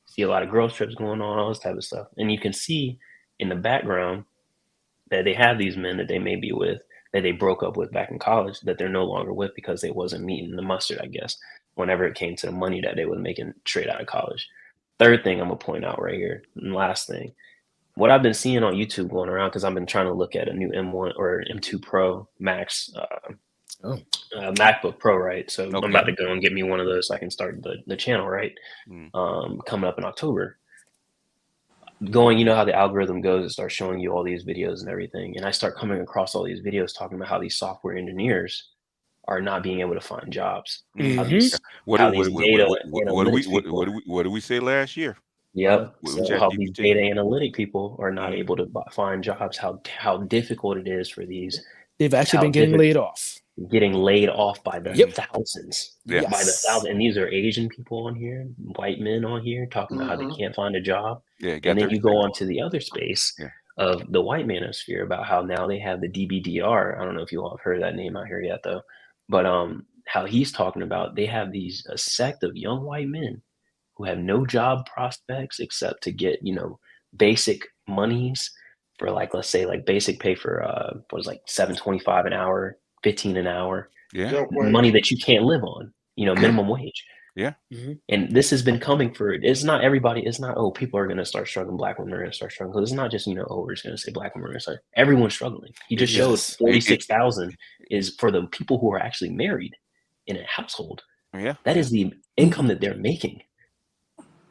See a lot of girls trips going on, all this type of stuff. And you can see in the background that they have these men that they may be with, that they broke up with back in college, that they're no longer with because they wasn't meeting the mustard, I guess, whenever it came to the money that they were making straight out of college. Third thing I'm going to point out right here, and last thing, what I've been seeing on YouTube going around, because I've been trying to look at a new M1 or M2 Pro Max, MacBook Pro, right? So I'm about to go and get me one of those so I can start the channel, right? Coming up in October. Going, you know how the algorithm goes, it starts showing you all these videos and everything. And I start coming across all these videos talking about how these software engineers are not being able to find jobs. What did we say last year? Yep. So how these data analytic people are not able to find jobs, how difficult it is for these. They've actually been getting laid off. Getting laid off by the thousands. By the thousands. And these are Asian people on here, white men on here talking about how they can't find a job. And then you go on to the other space of the white manosphere about how now they have the DBDR. I don't know if you all have heard that name out here yet though. But how he's talking about they have a sect of young white men who have no job prospects except to get, you know, basic monies for like, let's say like basic pay for what was like $7.25 an hour, $15 an hour, money that you can't live on, you know, minimum wage. And this has been coming for, it's not everybody, it's not, oh, people are going to start struggling, black women are going to start struggling. Because it's not just, you know, oh, we're just going to say black women are going to start, everyone's struggling. He just showed 46,000 is for the people who are actually married in a household. Yeah. That is the income that they're making.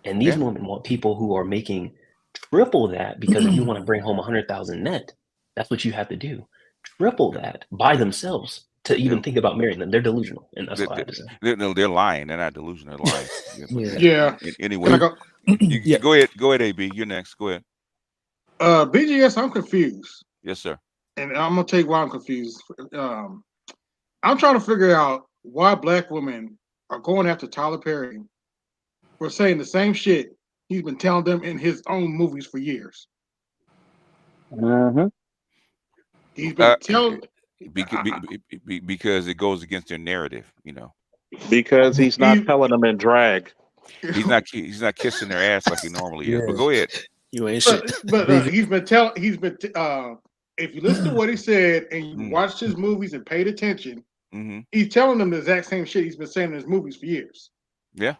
And these women want people who are making triple that, because if you want to bring home 100,000 net, that's what you have to do. Triple that by themselves to even think about marrying them. They're delusional, and that's all I have to say. They're lying. They're not delusional. They're lying. Yeah. Anyway, go ahead. Go ahead, AB. You're next. Go ahead. BGS, I'm confused. Yes, sir. And I'm gonna tell you why I'm confused. I'm trying to figure out why black women are going after Tyler Perry for saying the same shit he's been telling them in his own movies for years. He's been telling because it goes against their narrative, Because he's not telling them in drag. He's not kissing their ass like he normally is. But go ahead. You ain't shit. But he's been if you listen to what he said and you watched his movies and paid attention, he's telling them the exact same shit he's been saying in his movies for years. Yeah.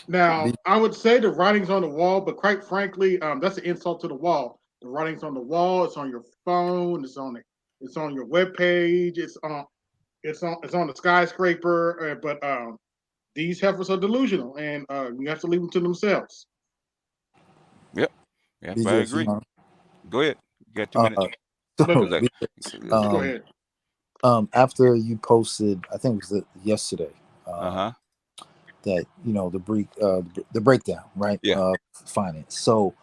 Now, I would say the writing's on the wall, but quite frankly, that's an insult to the wall. The writing's on the wall. It's on your phone. It's on your webpage. It's on the skyscraper. But these heifers are delusional, and you have to leave them to themselves. Yep. Yeah, I agree. Go ahead. You got 2 minutes. Go ahead. After you posted, I think it was yesterday. That the breakdown, right? Yeah. Finance. So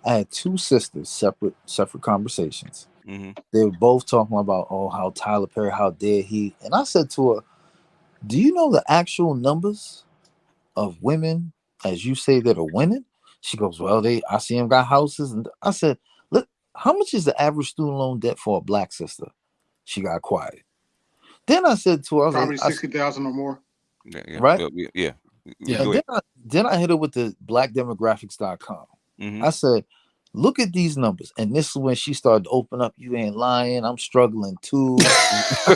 I had two sisters, separate conversations. Mm-hmm. They were both talking about, how Tyler Perry, how dare he? And I said to her, do you know the actual numbers of women, as you say, that are winning? She goes, well, I see them got houses. And I said, look, how much is the average student loan debt for a black sister? She got quiet. Then I said to her, I was probably like, 60,000 or more. Yeah. Right? Yeah. And then I hit her with the blackdemographics.com. I said, look at these numbers. And this is when she started to open up. You ain't lying. I'm struggling too. I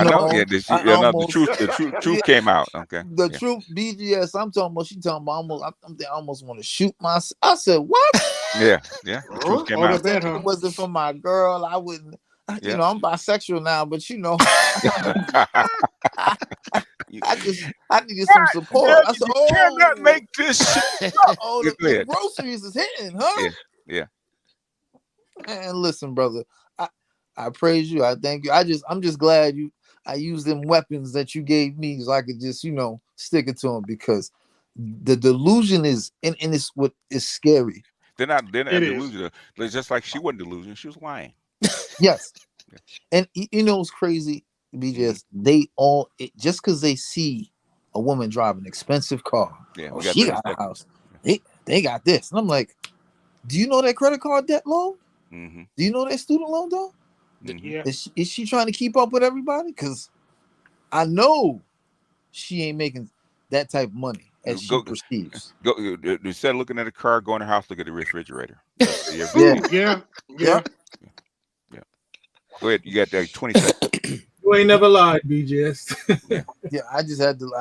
know. Yeah, the truth came out. Okay. The truth, BGS. I'm talking about. She talking about. I almost want to shoot myself. I said, what? Yeah. The truth came out. If it wasn't for my girl, I wouldn't. You know, I'm bisexual now, but I needed some support. I said, you cannot make this shit. The groceries is hitting, huh? Yeah. And listen, brother, I praise you. I thank you. I'm just glad I used them weapons that you gave me so I could just, stick it to them, because the delusion is, and it's what is scary. They're not delusional. It's just like she wasn't delusional. She was lying. Yes. And what's crazy, BJS, they all, just because they see a woman drive an expensive car, she got a house, they got this. And I'm like, do you know that credit card debt loan? Mm-hmm. Do you know that student loan though? Mm-hmm. Yeah. Is she trying to keep up with everybody? Because I know she ain't making that type of money as she perceives. Instead of looking at the car, go in her house, look at the refrigerator. Yeah. Go ahead. You got 20 seconds. You ain't never lied, BJS. Yeah, I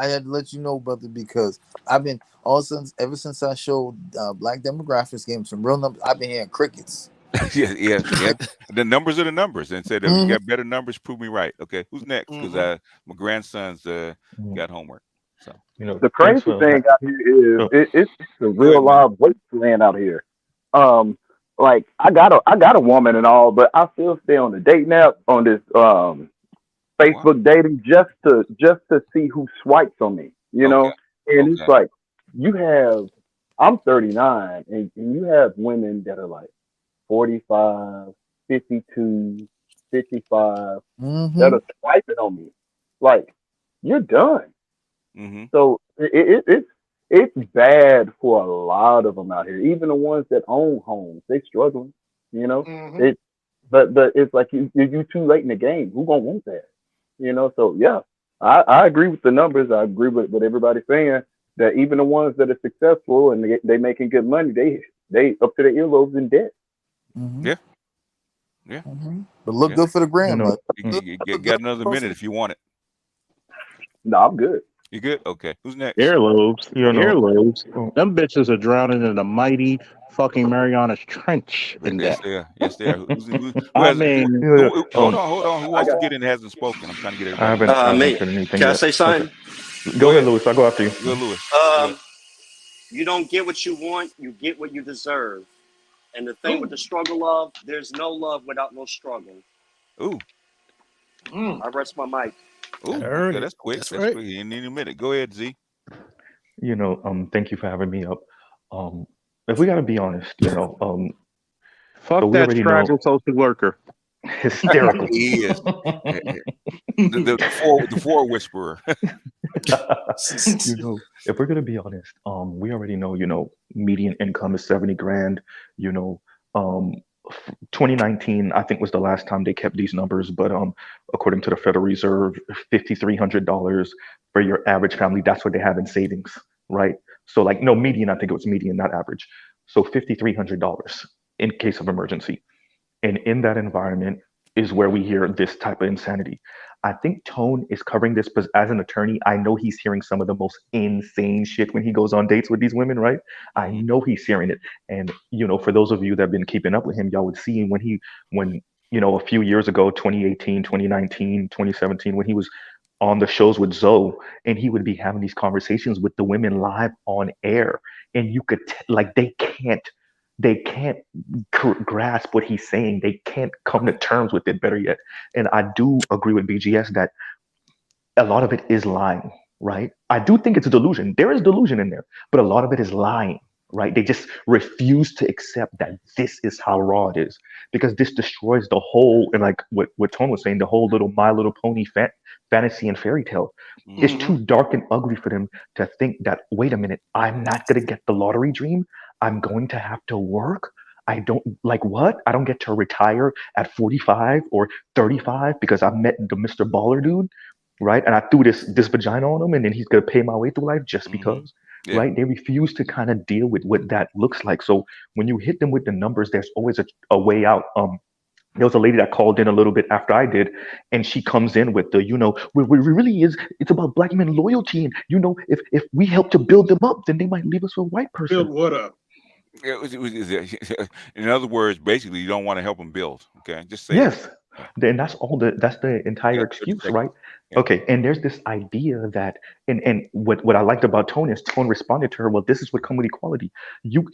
had to let you know, brother, because I've been ever since I showed Black Demographics, gave some real numbers. I've been hearing crickets. Yeah. The numbers are the numbers, and said, if you got better numbers, prove me right. Okay, who's next? Because my grandson's got homework. So the crazy thing out here is it's a real live wasteland out here. Like I got a woman and all, but I still stay on the dating app, on this Facebook dating, just to see who swipes on me, and it's like I'm 39 and you have women that are like 45, 52, 55 that are swiping on me. Like, you're done. So it's bad for a lot of them out here. Even the ones that own homes, they struggling. But it's like you too late in the game. Who gonna want that? So yeah, I agree with the numbers. I agree with what everybody's saying, that even the ones that are successful and they making good money, they up to their earlobes in debt. Yeah. But look good for the grandmother. You got another minute if you want it. No, I'm good. You good? Okay. Who's next? Earlobes. Earlobes. Them bitches are drowning in a mighty fucking Mariana's Trench in Yes, that. they are. Yes, they are. Who I has? mean, Hold on. Who wants to get in? Hasn't spoken. I'm trying to get I everybody. haven't Me. said anything Can I yet. say something? Go ahead, Lewis. I'll go after you. Go, Lewis. You don't get what you want, you get what you deserve. And the thing with the struggle of, there's no love without no struggle. Ooh. I rest my mic. Ooh, okay, that's quick. That's quick. In a minute. Go ahead, Z. Thank you for having me up. If we gotta be honest, fuck so we that already straggle know social worker. hysterical. He is the four whisperer. If we're gonna be honest, we already know, median income is 70 grand. 2019, I think, was the last time they kept these numbers, but according to the Federal Reserve, $5,300 for your average family, that's what they have in savings, right? So like, no, median, I think it was median, not average. So $5,300 in case of emergency. And in that environment is where we hear this type of insanity. I think Tone is covering this because as an attorney, I know he's hearing some of the most insane shit when he goes on dates with these women, right? I know he's hearing it. And, for those of you that have been keeping up with him, y'all would see when a few years ago, 2018, 2019, 2017, when he was on the shows with Zoe, and he would be having these conversations with the women live on air. And you could, they can't grasp what he's saying. They can't come to terms with it, better yet. And I do agree with BGS that a lot of it is lying, right? I do think it's a delusion. There is delusion in there, but a lot of it is lying, right? They just refuse to accept that this is how raw it is, because this destroys the whole, and like what Tone was saying, the whole little My Little Pony fantasy and fairy tale. It's too dark and ugly for them to think that, wait a minute, I'm not going to get the lottery dream. I'm going to have to work. I don't like what? I don't get to retire at 45 or 35 because I met the Mr. Baller dude, right? And I threw this vagina on him, and then he's gonna pay my way through life just because, right? They refuse to kind of deal with what that looks like. So when you hit them with the numbers, there's always a way out. There was a lady that called in a little bit after I did, and she comes in with the, we really is. It's about black men loyalty, and if we help to build them up, then they might leave us for a white person. Build what up? In other words, basically, you don't want to help them build. Okay, just say yes. Then that's the entire excuse, right? Okay, and there's this idea that, and what I liked about Tone is Tone responded to her, well, this is what comes with equality. You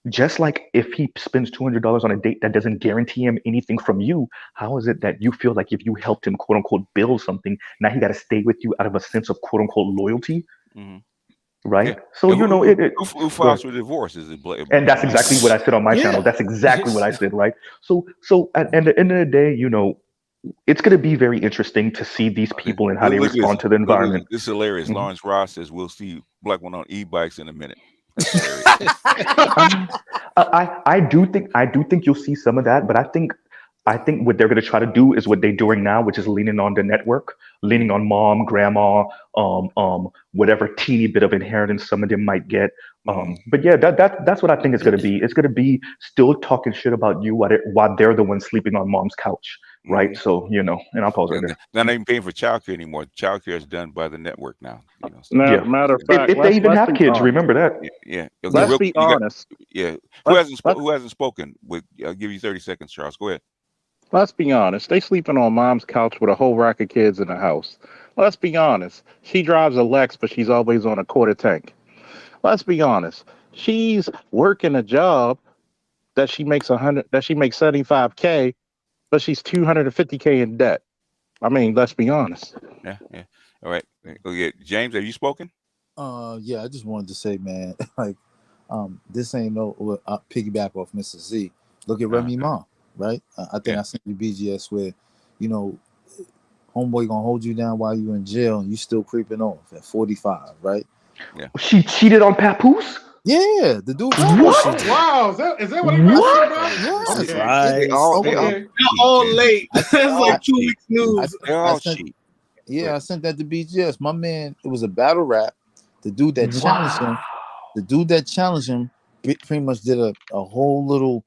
just like if he spends $200 on a date that doesn't guarantee him anything from you, how is it that you feel like if you helped him quote unquote build something, now he got to stay with you out of a sense of quote unquote loyalty? Right. Yeah. So who files for divorce is it? And that's exactly what I said on my channel. That's exactly what I said, right? So at the end of the day, it's going to be very interesting to see these people and how they respond to the environment. This is hilarious. Lawrence Ross says we'll see black one on e-bikes in a minute. I do think you'll see some of that, but I think what they're going to try to do is what they're doing now, which is leaning on the network, leaning on mom, grandma, whatever teeny bit of inheritance some of them might get. But yeah, that's what I think it's going to be. It's going to be still talking shit about you while they're the ones sleeping on mom's couch, right? So and I'll pause right there. They're not even paying for childcare anymore. Childcare is done by the network now. Matter of fact, if they even have kids, remember that. Yeah. Let's be honest. Who hasn't spoken? I'll give you 30 seconds, Charles. Go ahead. Let's be honest. They sleeping on mom's couch with a whole rack of kids in the house. Let's be honest. She drives a Lex, but she's always on a quarter tank. Let's be honest. She's working a job that she makes 75K, but she's 250K in debt. I mean, let's be honest. Yeah. All right. Okay. James, have you spoken? Yeah, I just wanted to say, man, like, this ain't no piggyback off Mr. Z. Look at Remy Ma. Right, I think I sent you BGS where, homeboy gonna hold you down while you in jail and you still creeping off at 45, right? Yeah. She cheated on Papoose? Yeah, the dude. What? Wow, is that what he got? Yes, okay. right. They're all late. That's like 2 weeks news. I sent that to BGS. My man, it was a battle rap. The dude that challenged him, pretty much did a whole little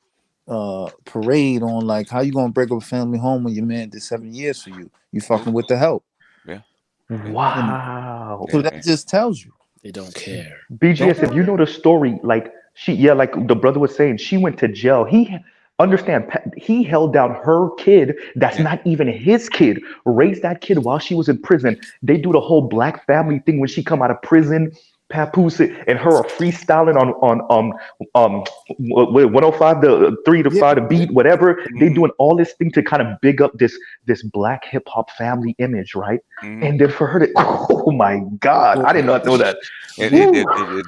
parade on like how you gonna break up a family home when your man did 7 years for you. You fucking with the help. Yeah. Wow. So that just tells you they don't care. BGS, if you know the story, like Like the brother was saying, she went to jail. He held down her kid that's not even his kid, raised that kid while she was in prison. They do the whole black family thing when she come out of prison, Papoose and her are freestyling on 105 the 3 to 5 the beat, whatever. They doing all this thing to kind of big up this black hip hop family image, right? And then for her to, oh my God, I did not know that.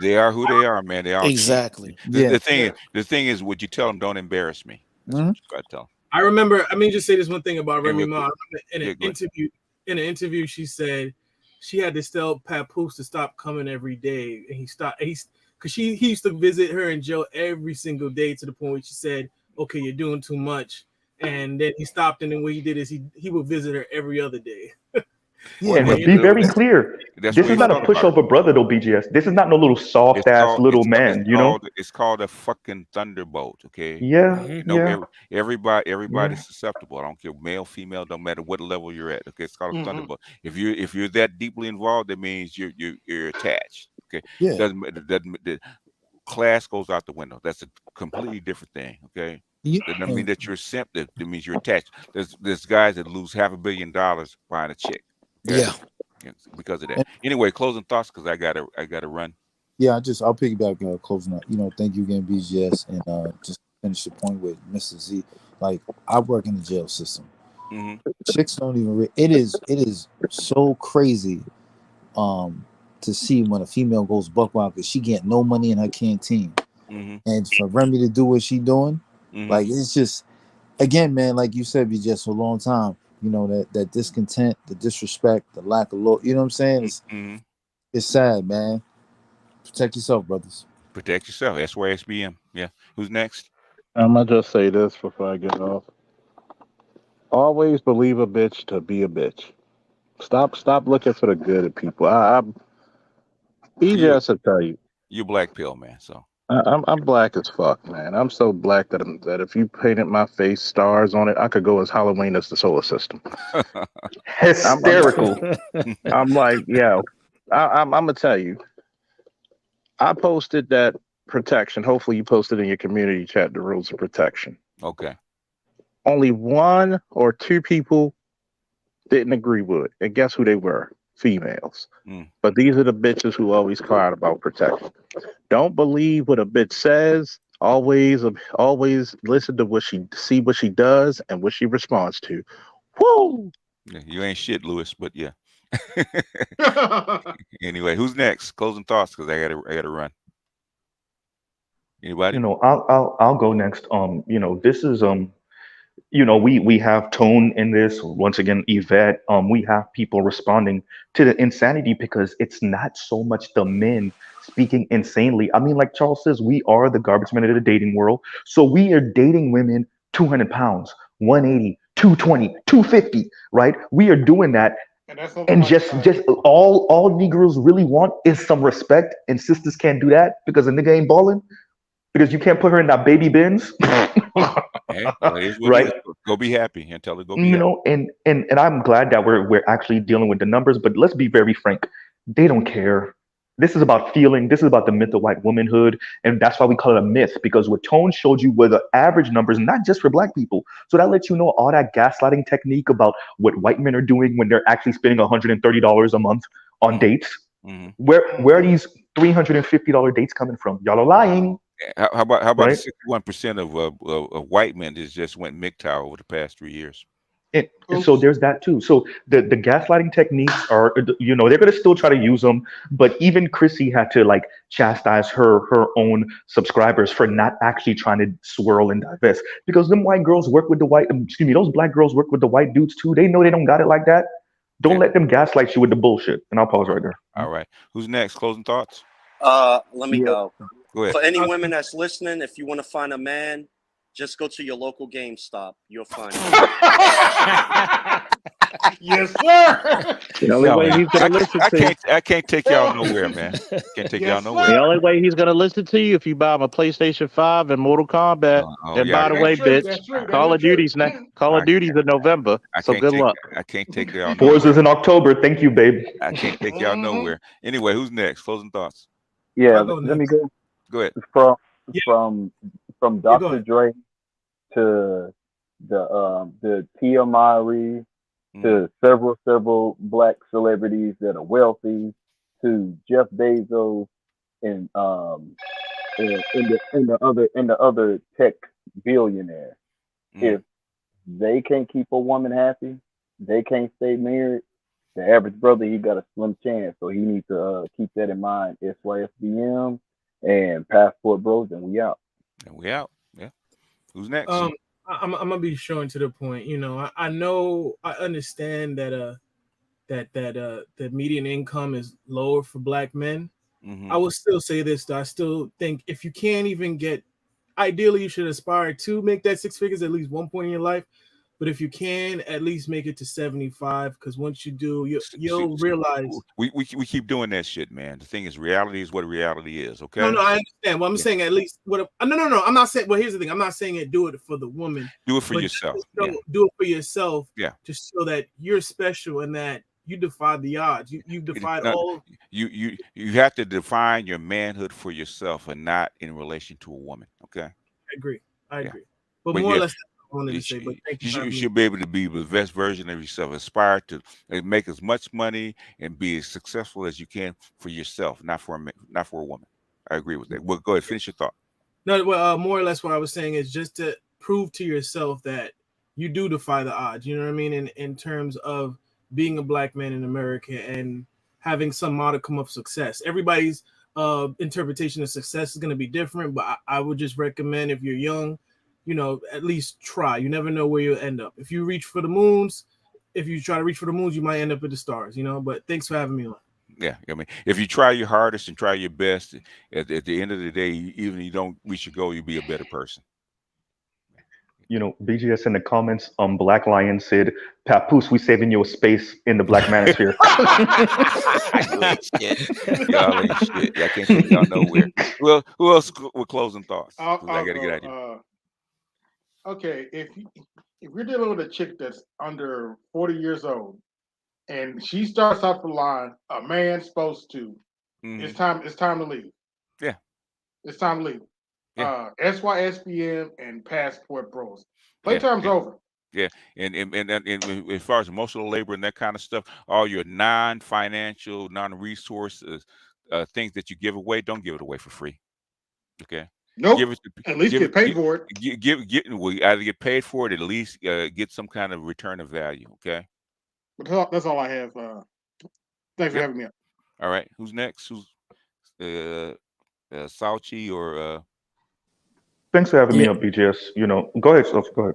They are who they are, man. They are exactly. The thing is, would you tell them, don't embarrass me? That's what you got to tell them. I remember. I mean, just say this one thing about Hey, Remy real Ma. quick. In an Yeah, go ahead. interview, she said she had to tell Papoose to stop coming every day, and he stopped. Because he used to visit her in jail every single day to the point where she said, "Okay, you're doing too much," and then he stopped. And then what he did is he would visit her every other day. And be very clear. This is not a pushover brother, though, BGS. This is not no little soft ass little man, you know? It's called a fucking thunderbolt, okay? Yeah, You know, yeah. everybody's susceptible. I don't care, male, female, don't matter what level you're at. Okay, it's called a thunderbolt. If you're that deeply involved, that means you're attached. Okay, Yeah. The class goes out the window. That's a completely different thing. Okay. Yeah. That doesn't mean that you're simp. That means you're attached. There's guys that lose $500 million buying a chick. Okay? Yeah, because of that. Anyway, closing thoughts because I gotta run. Yeah, I'll piggyback closing up. Thank you again, BGS, and just finish the point with Mr. Z. Like, I work in the jail system. Chicks don't even. It is so crazy, to see when a female goes buck wild because she get no money in her canteen, and for Remy to do what she doing, like it's just, again, man, like you said, BGS, for a long time. That discontent, the disrespect, the lack of law. You know what I'm saying? It's sad, man. Protect yourself, brothers. Protect yourself. SYSBM. Yeah. Who's next? I'm gonna just say this before I get off. Always believe a bitch to be a bitch. Stop looking for the good in people. BGS will tell you. You black pill, man. So I'm black as fuck, man. I'm so black that if you painted my face stars on it, I could go as Halloween as the solar system. Hysterical. I'm like, yeah. I'm gonna tell you. I posted that protection. Hopefully, you posted in your community chat the rules of protection. Okay. Only 1 or 2 people didn't agree with it, and guess who they were? Females. But these are the bitches who always cried about protection. Don't believe what a bitch says. Always listen to what she does and what she responds to. Woo! Yeah, you ain't shit, Lewis, but yeah. Anyway, who's next? Closing thoughts because I gotta run. Anybody? I'll go next. This is we have tone in this. Once again, Yvette, we have people responding to the insanity because it's not so much the men speaking insanely. I mean, like Charles says, we are the garbage men of the dating world. So we are dating women 200 pounds, 180, 220, 250, right? We are doing that. And just all Negroes really want is some respect, and sisters can't do that because a nigga ain't balling, because you can't put her in that baby Benz. Right? Go be happy and tell her go be happy. And I'm glad that we're actually dealing with the numbers, but let's be very frank. They don't care. This is about feeling. This is about the myth of white womanhood, and that's why we call it a myth, because what Tone showed you were the average numbers, not just for black people. So that lets you know all that gaslighting technique about what white men are doing when they're actually spending $130 a month on dates. Where are these $350 dates coming from? Y'all are lying. How about right? 61% of white men that just went MGTOW over the past 3 years? And so there's that too. So the gaslighting techniques are, they're going to still try to use them. But even Chrissy had to like chastise her own subscribers for not actually trying to swirl and divest, because them white girls work with those black girls work with the white dudes too. They know they don't got it like that. Don't let them gaslight you with the bullshit. And I'll pause right there. All right. Who's next? Closing thoughts? Let me go. Go ahead. For any women that's listening, if you want to find a man, just go to your local GameStop. You'll find him. Yes, sir. The only way he's gonna listen to you. I can't take y'all nowhere, man. Can't take y'all nowhere. The only way he's gonna listen to you if you buy him a PlayStation 5 and Mortal Kombat. And by the way, bitch, Call of Duty's next. Call of Duty's in November. So good luck. I can't take y'all. Forza's in October. Thank you, babe. I can't take y'all nowhere. Anyway, who's next? Closing thoughts. Yeah, let me go. Go ahead. from Dr. Dre to the Tia Mowry to several black celebrities that are wealthy to Jeff Bezos and the other tech billionaire. If they can't keep a woman happy, they can't stay married. The average brother, he got a slim chance, so he needs to keep that in mind. SYSBM and Passport Bros, and we out. And we out. Yeah. Who's next? I'm gonna be showing to the point. You know, I know, I understand that that median income is lower for black men. I will still say this though. I still think if you can't even get, ideally you should aspire to make that six figures at least one point in your life. But if you can, at least make it to 75, because once you do, you'll realize we keep doing that shit, man. The thing is, reality is what reality is. Okay. No, I understand. Well, I'm saying at least what. No. I'm not saying. Well, here's the thing. I'm not saying it. Do it for the woman. Do it for yourself. Do it for yourself. Yeah. Just so that you're special and that you defied the odds. You defied all. You have to define your manhood for yourself and not in relation to a woman. Okay. I agree. But more or less. To say, but you should be able to be the best version of yourself. Aspire to make as much money and be as successful as you can for yourself, not for a woman. I agree with that. Well, go ahead, finish your thought. No, well, more or less what I was saying is just to prove to yourself that you do defy the odds. You know what I mean? In terms of being a black man in America and having some modicum of success. Everybody's interpretation of success is going to be different, but I would just recommend if you're young, you know, at least try. You never know where you'll end up. If you reach for the moons, if you try to reach for the moons, you might end up at the stars, you know. But thanks for having me on. Yeah, I mean, if you try your hardest and try your best, at the end of the day, even if you don't reach your goal, you'll be a better person. You know, BGS in the comments, Black Lion said, Papoose, we saving you a space in the black manosphere. Y'all ain't shit. Y'all can't take y'all nowhere. Well, who else with closing thoughts? I got to get out of here. Okay, if you're dealing with a chick that's under 40 years old and she starts off the line, a man's supposed to, it's time to leave. Yeah. It's time to leave. Yeah. SYSBM and Passport Bros. Playtime's over. Yeah, and as far as emotional labor and that kind of stuff, all your non-financial, non-resources things that you give away, don't give it away for free. Okay. Nope. At least get paid for it. We either get paid for it, at least get some kind of return of value. Okay. But that's all I have. Thanks for having me up. All right. Who's next? Who's Sauchi or? Thanks for having me up, BGS. You know, go ahead, Sophie. Go ahead.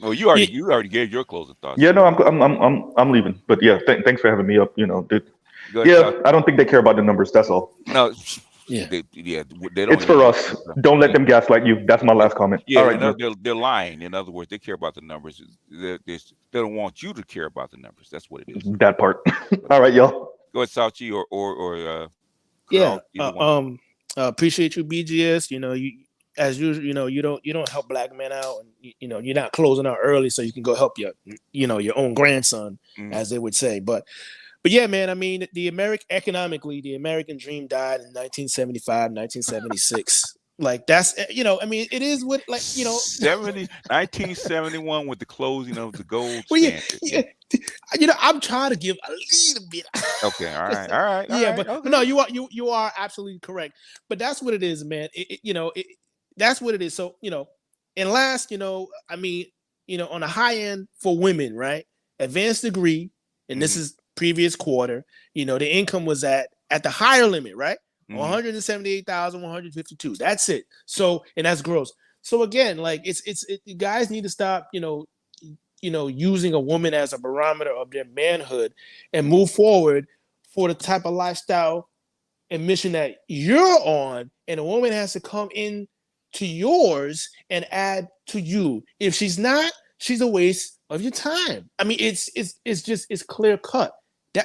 Oh, you already gave your closing thoughts. Yeah, no, I'm leaving. But yeah, thanks for having me up. You know, I don't think they care about the numbers. That's all. No. Yeah, they don't. It's for us. Don't let them gaslight you. That's my last comment. Yeah, all right, they're lying. In other words, they care about the numbers. They don't want you to care about the numbers. That's what it is. That part. All right, y'all. Go ahead, Sauchi or yeah. Appreciate you, BGS. You know, as usual, you don't help black men out, and you're not closing out early so you can go help your own grandson, as they would say, But yeah, man, I mean, the American dream died in 1975, 1976. Like that's, I mean, it is what, like, 1971 with the closing of the gold standard. Yeah, I'm trying to give a little bit. Okay, all right. But no, you are absolutely correct. But that's what it is, man. That's what it is. So, and last, I mean, on the high end for women, right? Advanced degree, and this is previous quarter, the income was at the higher limit, right? 178,152. That's it. So, and that's gross. So again, like you guys need to stop, using a woman as a barometer of their manhood and move forward for the type of lifestyle and mission that you're on. And a woman has to come in to yours and add to you. If she's not, she's a waste of your time. I mean, it's clear cut.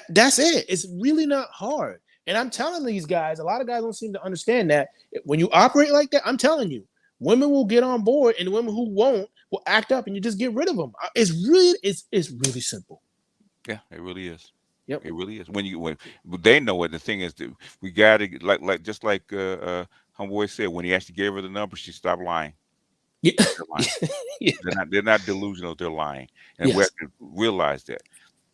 That's it. It's really not hard. And I'm telling these guys, a lot of guys don't seem to understand that when you operate like that, I'm telling you, women will get on board, and the women who won't will act up, and you just get rid of them. It's really simple. Yeah, it really is. Yep, it really is. When they know it, the thing is that we got to like homeboy said when he actually gave her the number, she stopped lying. Yeah. They're lying. Yeah. They're not delusional. They're lying, and we Yes. have to realize that.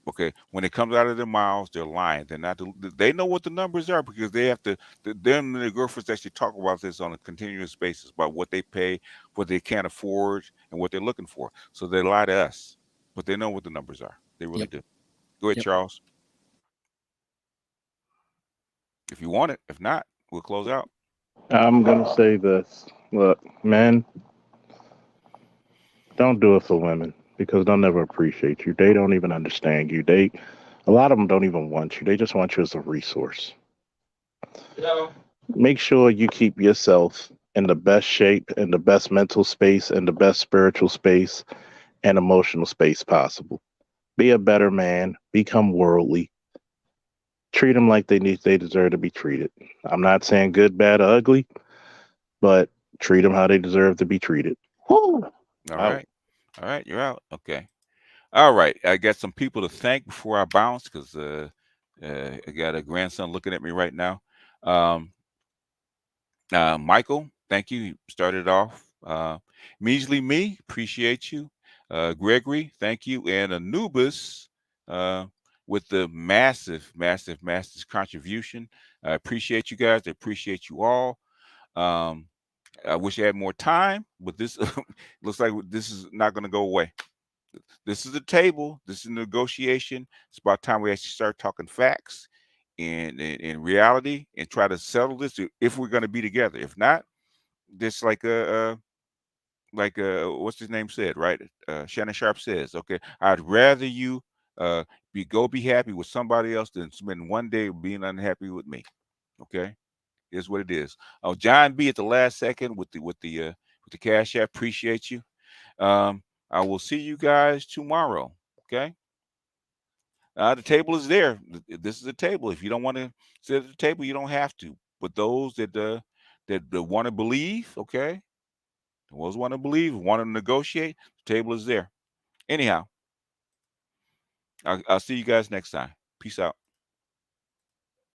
Okay, when it comes out of their mouths, they're lying. They're not. They know what the numbers are because they have to. Them and their girlfriends actually talk about this on a continuous basis about what they pay, what they can't afford, and what they're looking for. So they lie to us, but they know what the numbers are. They really Yep. do. Go ahead, Yep. Charles. If you want it, if not, we'll close out. I'm gonna say this. Look, men, don't do it for women because they'll never appreciate you. They don't even understand you. A lot of them don't even want you. They just want you as a resource. Make sure you keep yourself in the best shape, in the best mental space, in the best spiritual space and emotional space possible. Be a better man. Become worldly. Treat them like they deserve to be treated. I'm not saying good, bad, or ugly, but treat them how they deserve to be treated. Woo! All Out. right. All right, you're out. Okay. All right. I got some people to thank before I bounce because I got a grandson looking at me right now. Michael, thank you. You started off. Measly Me, appreciate you. Gregory, thank you. And Anubis with the massive contribution. I appreciate you guys. I appreciate you all. I wish I had more time, but this looks like this is not going to go away. This is a table. This is a negotiation. It's about time we actually start talking facts and in reality and try to settle this if we're going to be together. If not, just like what's his name said, right? Shannon Sharp says, okay, I'd rather you be happy with somebody else than spend one day being unhappy with me. Okay, is what it is. Oh, John B at the last second with the cash app. Appreciate you. I will see you guys tomorrow. Okay. The table is there. This is a table. If you don't want to sit at the table, you don't have to. But those that want to believe, okay, those want to believe, want to negotiate, the table is there. Anyhow, I'll see you guys next time. Peace out.